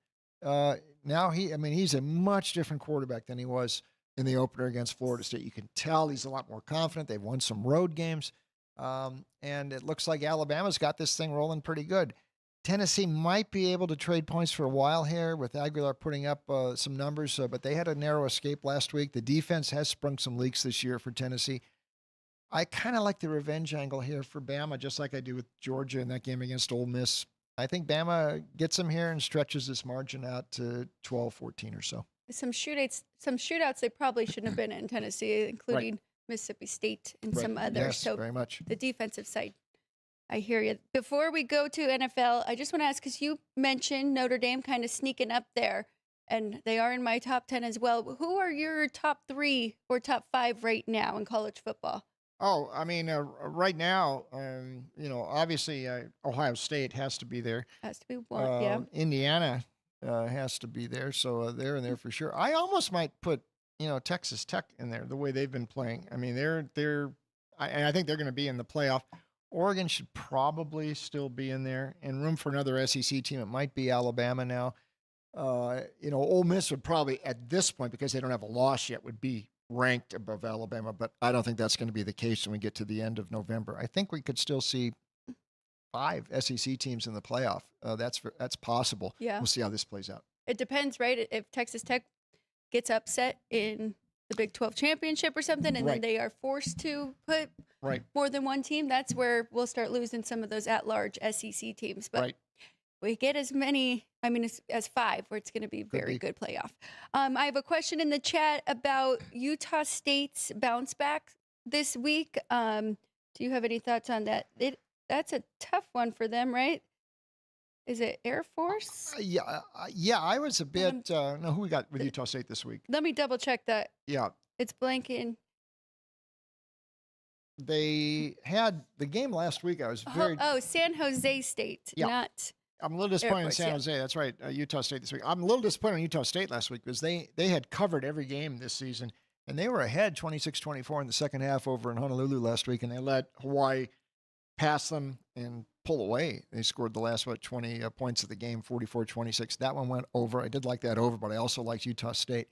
now he's a much different quarterback than he was in the opener against Florida State. You can tell he's a lot more confident. They've won some road games. And it looks like Alabama's got this thing rolling pretty good. Tennessee might be able to trade points for a while here with Aguilar putting up some numbers, but they had a narrow escape last week. The defense has sprung some leaks this year for Tennessee. I kind of like the revenge angle here for Bama, just like I do with Georgia in that game against Ole Miss. I think Bama gets them here and stretches this margin out to 12-14 or so. Some shootouts they probably shouldn't have been in Tennessee, including Mississippi State and some others. Yes, so very much. The defensive side. I hear you. Before we go to NFL, I just want to ask, because you mentioned Notre Dame kind of sneaking up there, and they are in my top 10 as well. Who are your top 3 or top 5 right now in college football? Oh, I mean, right now, obviously Ohio State has to be there. Has to be one, Indiana has to be there, so they're in there for sure. I almost might put, Texas Tech in there, the way they've been playing. I mean, I think they're going to be in the playoff. Oregon should probably still be in there, and room for another SEC team. It might be Alabama now. Ole Miss would probably, at this point, because they don't have a loss yet, would be ranked above Alabama, but I don't think that's going to be the case when we get to the end of November. I think we could still see 5 SEC teams in the playoff. That's possible. Yeah. We'll see how this plays out. It depends, right? If Texas Tech gets upset in the Big 12 championship or something, and then they are forced to put more than one team, that's where we'll start losing some of those at-large SEC teams. But we get as many, as 5, where it's going to be very good playoff. I have a question in the chat about Utah State's bounce back this week. Do you have any thoughts on that? That's a tough one for them, right? Is it Air Force? Yeah. I was a bit. Who we got with Utah State this week? Let me double check that. Yeah. It's blanking. They had the game last week. I was very. San Jose State. Yeah. Not. I'm a little disappointed in San Jose. That's right. Utah State this week. I'm a little disappointed in Utah State last week because they had covered every game this season, and they were ahead 26-24 in the second half over in Honolulu last week, and they let Hawaii pass them and pull away. They scored the last 20 points of the game, 44-26. That one went over. I did like that over, but I also liked Utah State.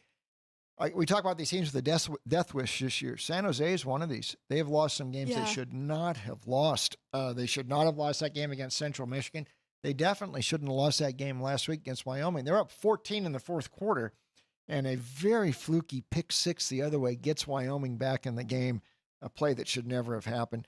We talk about these teams with the death wish this year. San Jose is one of these. They have lost some games they should not have lost. They should not have lost that game against Central Michigan. They definitely shouldn't have lost that game last week against Wyoming. They're up 14 in the fourth quarter, and a very fluky pick 6 the other way gets Wyoming back in the game, a play that should never have happened.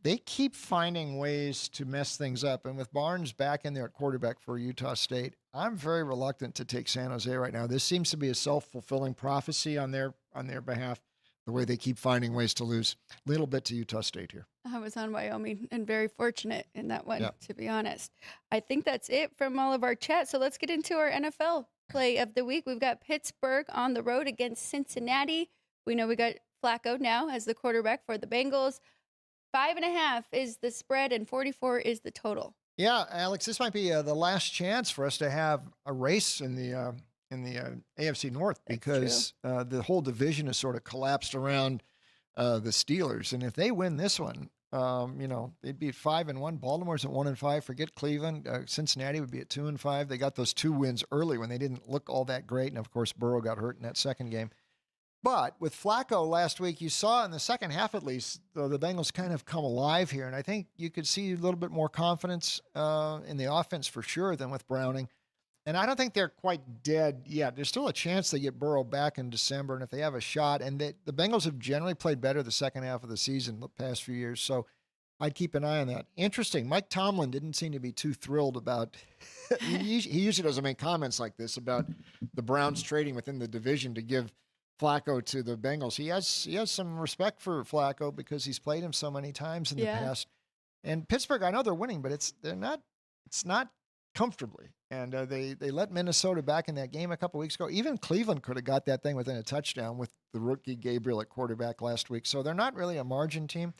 They keep finding ways to mess things up, and with Barnes back in there at quarterback for Utah State, I'm very reluctant to take San Jose right now. This seems to be a self-fulfilling prophecy on their behalf, the way they keep finding ways to lose. Little bit to Utah State here. I was on Wyoming and very fortunate in that one, to be honest. I think that's it from all of our chat. So let's get into our NFL play of the week. We've got Pittsburgh on the road against Cincinnati. We know we got Flacco now as the quarterback for the Bengals. 5.5 is the spread and 44 is the total. Yeah, Alex, this might be the last chance for us to have a race in the AFC North because the whole division is sort of collapsed around the Steelers, and if they win this one, they'd be at 5-1. Baltimore's at 1-5. Forget Cleveland. Cincinnati would be at 2-5. They got those 2 wins early when they didn't look all that great, and of course Burrow got hurt in that second game. But with Flacco last week, you saw in the second half at least, the Bengals kind of come alive here. And I think you could see a little bit more confidence in the offense for sure than with Browning. And I don't think they're quite dead yet. There's still a chance they get Burrow back in December. And if they have a shot, and the Bengals have generally played better the second half of the season the past few years. So I'd keep an eye on that. Interesting. Mike Tomlin didn't seem to be too thrilled about, he usually doesn't make comments like this about the Browns trading within the division to give Flacco to the Bengals. He has some respect for Flacco because he's played him so many times in the past. And Pittsburgh, I know they're winning, but it's not comfortably. And they let Minnesota back in that game a couple weeks ago. Even Cleveland could have got that thing within a touchdown with the rookie Gabriel at quarterback last week. So they're not really a margin team.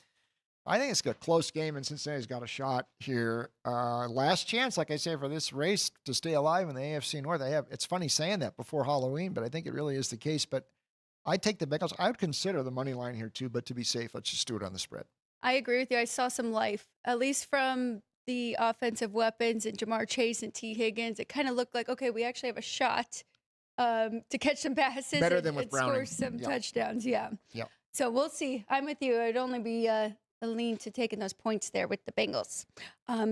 I think it's a close game, and Cincinnati's got a shot here. Last chance, like I say, for this race to stay alive in the AFC North. It's funny saying that before Halloween, but I think it really is the case. But I'd take the Bengals. I would consider the money line here too, but to be safe, let's just do it on the spread. I agree with you. I saw some life, at least from the offensive weapons and Jamar Chase and T. Higgins. It kind of looked like, okay, we actually have a shot to catch some passes and score some touchdowns. Yeah. So we'll see. I'm with you. It'd only be a lean to taking those points there with the Bengals.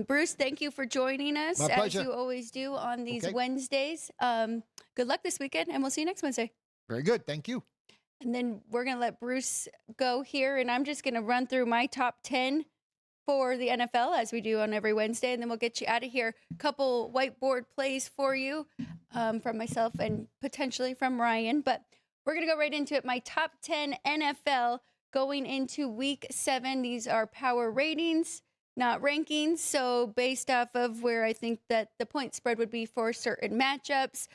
Bruce, thank you for joining us, My pleasure. as you always do on these Wednesdays. Good luck this weekend, and we'll see you next Wednesday. Very good. Thank you. And then we're going to let Bruce go here, and I'm just going to run through my top 10 for the NFL, as we do on every Wednesday, and then we'll get you out of here. A couple whiteboard plays for you from myself and potentially from Ryan, but we're going to go right into it. My top 10 NFL going into week 7. These are power ratings, not rankings. So based off of where I think that the point spread would be for certain matchups.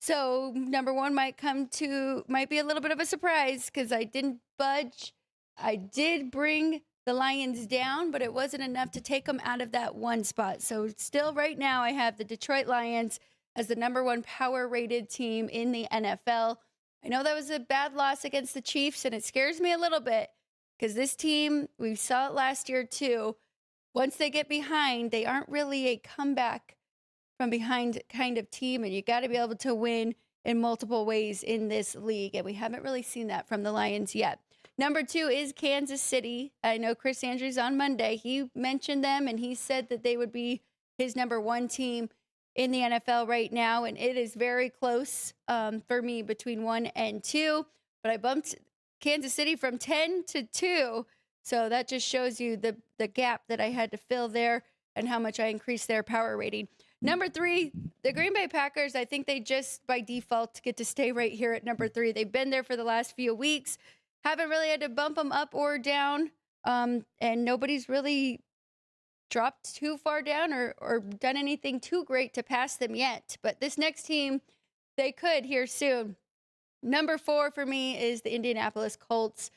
So number 1 might be a little bit of a surprise because I didn't budge. I did bring the Lions down, but it wasn't enough to take them out of that 1 spot. So still right now I have the Detroit Lions as the number 1 power rated team in the NFL. I know that was a bad loss against the Chiefs, and it scares me a little bit because this team, we saw it last year too, once they get behind, they aren't really a comeback from behind kind of team, and you got to be able to win in multiple ways in this league, and we haven't really seen that from the Lions yet. Number 2 is Kansas City. I know Chris Andrews on Monday, he mentioned them, and he said that they would be his number 1 team in the NFL right now, and it is very close for me between 1 and 2, but I bumped Kansas City from 10 to 2, so that just shows you the gap that I had to fill there and how much I increased their power rating. Number 3, the Green Bay Packers, I think they just by default get to stay right here at number 3. They've been there for the last few weeks, haven't really had to bump them up or down, and nobody's really dropped too far down or done anything too great to pass them yet. But this next team, they could here soon. Number 4 for me is the Indianapolis Colts.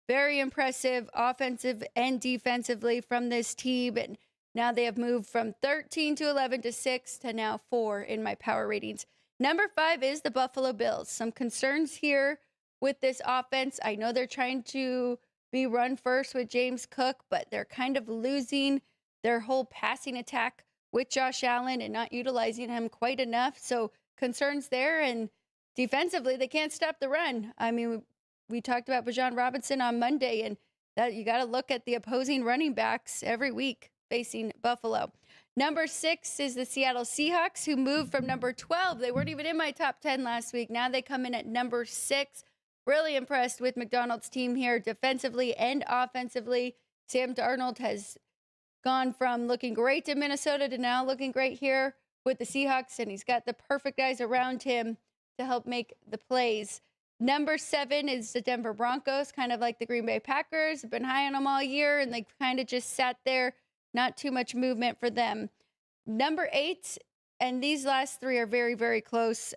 Very impressive offensive and defensively from this team. And now they have moved from 13 to 11 to 6 to now 4 in my power ratings. Number 5 is the Buffalo Bills. Some concerns here with this offense. I know they're trying to be run first with James Cook, but they're kind of losing their whole passing attack with Josh Allen and not utilizing him quite enough. So concerns there. And defensively, they can't stop the run. I mean, we talked about Bijan Robinson on Monday, and that you got to look at the opposing running backs every week facing Buffalo. Number 6 is the Seattle Seahawks, who moved from number 12. They weren't even in my top 10 last week. Now they come in at number 6. Really impressed with McDonald's team here defensively and offensively. Sam Darnold has gone from looking great in Minnesota to now looking great here with the Seahawks, and he's got the perfect guys around him to help make the plays. Number 7 is the Denver Broncos, kind of like the Green Bay Packers. Been high on them all year, and they kind of just sat there. Not too much movement for them. Number 8, and these last 3 are very, very close.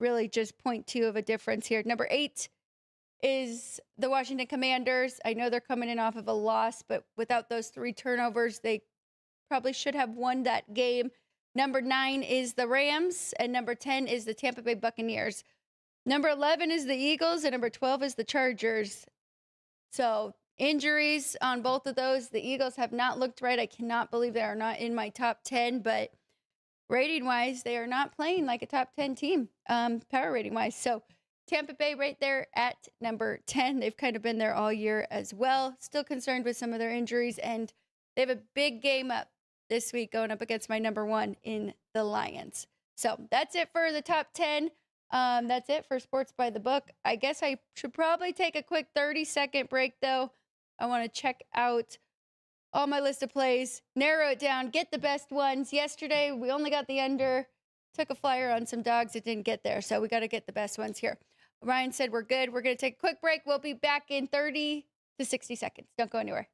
Really just 0.2 of a difference here. Number 8 is the Washington Commanders. I know they're coming in off of a loss, but without those 3 turnovers, they probably should have won that game. Number 9 is the Rams, and number 10 is the Tampa Bay Buccaneers. Number 11 is the Eagles, and number 12 is the Chargers. So injuries on both of those. The Eagles have not looked right. I cannot believe they are not in my top 10, but rating-wise, they are not playing like a top 10 team, power rating-wise. So Tampa Bay right there at number 10. They've kind of been there all year as well. Still concerned with some of their injuries, and they have a big game up this week going up against my number 1 in the Lions. So that's it for the top 10. That's it for Sports by the Book. I guess I should probably take a quick 30-second break, though. I want to check out all my list of plays, narrow it down, get the best ones. Yesterday, we only got the under, took a flyer on some dogs. It didn't get there, so we got to get the best ones here. Ryan said we're good. We're going to take a quick break. We'll be back in 30 to 60 seconds. Don't go anywhere.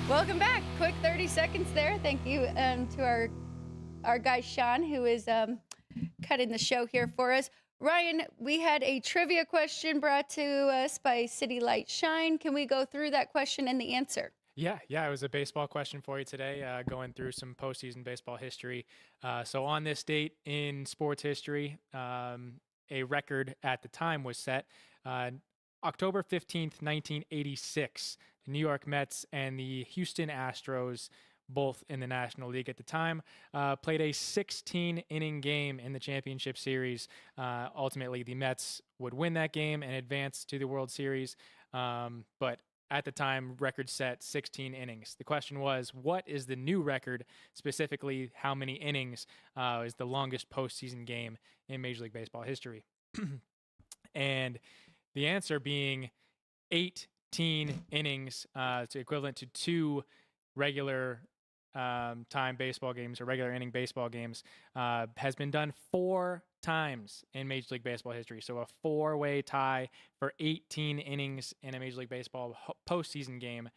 Welcome back. Quick 30 seconds there. Thank you to our guy, Sean, who is cutting the show here for us. Ryan, we had a trivia question brought to us by City Light Shine. Can we go through that question and the answer? Yeah, it was a baseball question for you today, going through some postseason baseball history. So on this date in sports history, a record at the time was set. October 15th, 1986, the New York Mets and the Houston Astros, both in the National League at the time, played a 16-inning game in the championship series. Ultimately, the Mets would win that game and advance to the World Series. But at the time, record set 16 innings. The question was, what is the new record? Specifically, how many innings is the longest postseason game in Major League Baseball history? And the answer being 18 innings, it's equivalent to 2 regular time baseball games or regular inning baseball games, has been done 4 times in Major League Baseball history. So a 4-way tie for 18 innings in a Major League Baseball postseason game.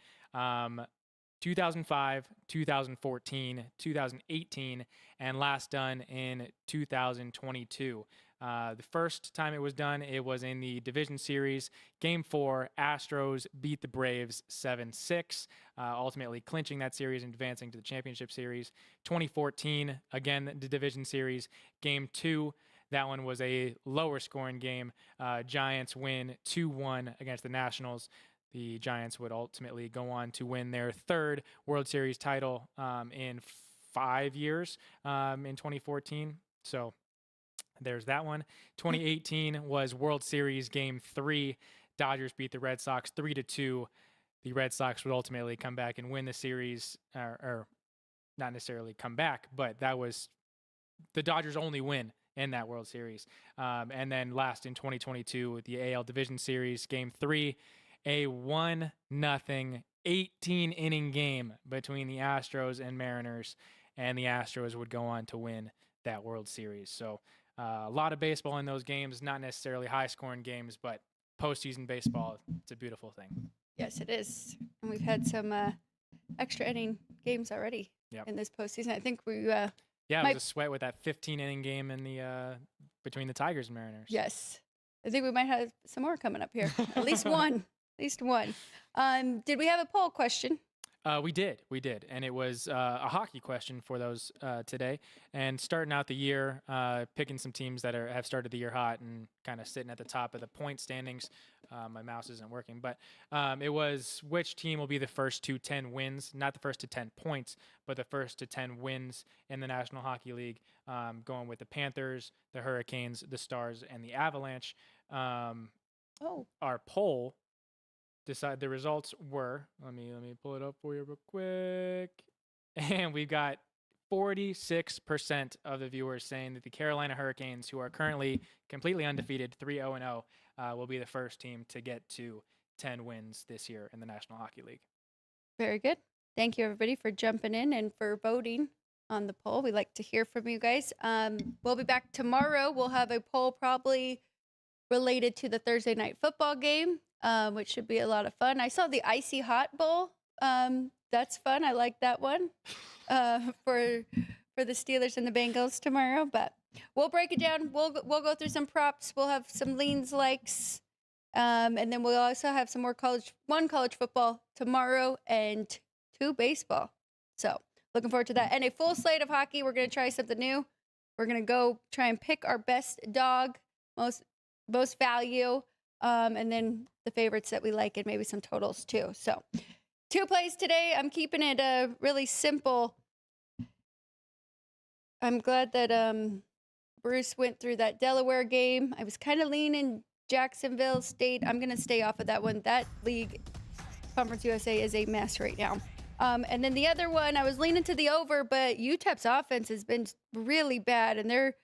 2005, 2014, 2018, and last done in 2022. The first time it was done, it was in the division series. Game 4, Astros beat the Braves 7-6, ultimately clinching that series and advancing to the championship series. 2014, again, the division series. Game 2, that one was a lower scoring game. Giants win 2-1 against the Nationals. The Giants would ultimately go on to win their 3rd World Series title in 5 years in 2014. So there's that one. 2018 was World Series Game 3. Dodgers beat the Red Sox 3-2. The Red Sox would ultimately come back and win the series, or not necessarily come back, but that was the Dodgers' only win in that World Series. And then last in 2022, the AL Division Series Game 3, a 1-0 18-inning game between the Astros and Mariners, and the Astros would go on to win that World Series. So a lot of baseball in those games, not necessarily high-scoring games, but postseason baseball, it's a beautiful thing. Yes, it is. And we've had some extra inning games already in this postseason. I think we it was a sweat with that 15-inning game in the between the Tigers and Mariners. Yes. I think we might have some more coming up here. At least one. At least one. Did we have a poll question? We did, and it was a hockey question for those today. And starting out the year, picking some teams that have started the year hot and kind of sitting at the top of the point standings. My mouse isn't working, but it was which team will be the first to 10 wins, not the first to 10 points, but the first to 10 wins in the National Hockey League, going with the Panthers, the Hurricanes, the Stars, and the Avalanche. Our poll. The results were, let me pull it up for you real quick. And we've got 46% of the viewers saying that the Carolina Hurricanes, who are currently completely undefeated, 3-0-0, will be the first team to get to 10 wins this year in the National Hockey League. Very good. Thank you, everybody, for jumping in and for voting on the poll. We like to hear from you guys. We'll be back tomorrow. We'll have a poll probably related to the Thursday night football game, which should be a lot of fun. I saw the Icy Hot Bowl, the that's fun. I like that one for the Steelers and the Bengals tomorrow. But we'll break it down. We'll go through some props. We'll have some leans, likes, and then we'll also have some more college football tomorrow and 2 baseball. So looking forward to that. And a full slate of hockey. We're going to try something new. We're going to go try and pick our best dog, most value, and then the favorites that we like and maybe some totals too. So 2 plays today. I'm keeping it really simple. I'm glad that Bruce went through that Delaware game. I was kind of leaning Jacksonville State. I'm going to stay off of that one. That league, Conference USA, is a mess right now. And then the other one, I was leaning to the over, but UTEP's offense has been really bad, and they're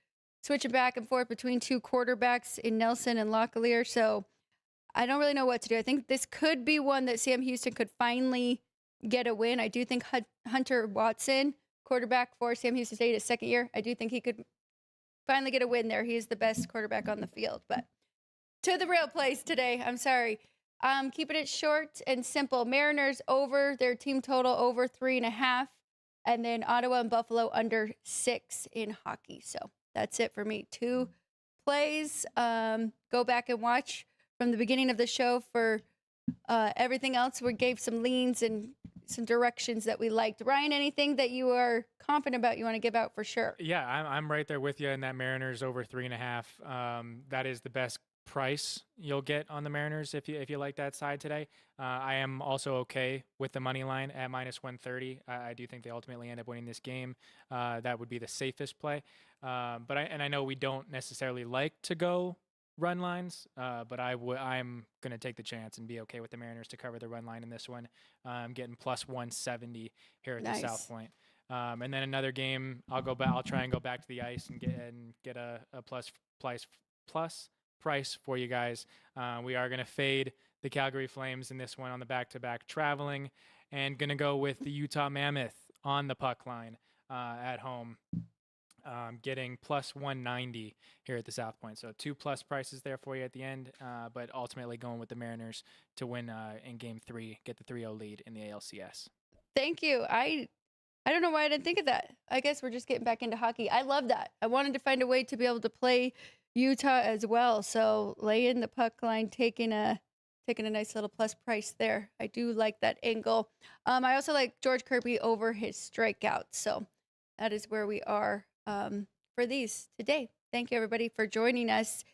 switching back and forth between 2 quarterbacks in Nelson and Locklear. So I don't really know what to do. I think this could be one that Sam Houston could finally get a win. I do think Hunter Watson, quarterback for Sam Houston State, his 2nd year, I do think he could finally get a win there. He is the best quarterback on the field. But to the real plays today, I'm sorry. Keeping it short and simple. Mariners over their team total over 3.5. And then Ottawa and Buffalo under 6 in hockey. So that's it for me. 2 plays. Go back and watch from the beginning of the show for everything else. We gave some leans and some directions that we liked. Ryan, anything that you are confident about you want to give out for sure? Yeah, I'm right there with you in that Mariners over 3.5. That is the best price you'll get on the Mariners if you like that side today. I am also okay with the money line at -130. I do think they ultimately end up winning this game. That would be the safest play. But I know we don't necessarily like to go run lines, but I'm going to take the chance and be okay with the Mariners to cover the run line in this one. I'm getting plus 170 here at the South Point. And then another game, I'll try and go back to the ice and get a plus price for you guys. We are going to fade the Calgary Flames in this one on the back-to-back traveling, and going to go with the Utah Mammoth on the puck line at home, getting plus 190 here at the South Point. So 2 plus prices there for you at the end, but ultimately going with the Mariners to win in Game 3, get the 3-0 lead in the ALCS. Thank you. I don't know why I didn't think of that. I guess we're just getting back into hockey. I love that. I wanted to find a way to be able to play Utah as well. So lay in the puck line, taking a nice little plus price there. I do like that angle. I also like George Kirby over his strikeouts. So that is where we are for these today. Thank you, everybody, for joining us.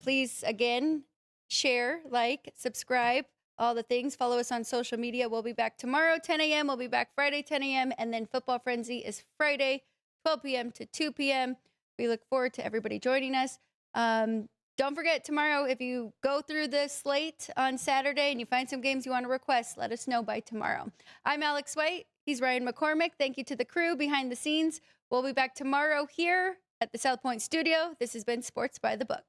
Please, again, share, like, subscribe, all the things. Follow us on social media. We'll be back tomorrow, 10 a.m. We'll be back Friday, 10 a.m. And then Football Frenzy is Friday, 12 p.m. to 2 p.m. We look forward to everybody joining us. Don't forget tomorrow, if you go through the slate on Saturday and you find some games you want to request, let us know by tomorrow. I'm Alex White. He's Ryan McCormick. Thank you to the crew behind the scenes. We'll be back tomorrow here at the South Point studio. This has been Sports by the Book.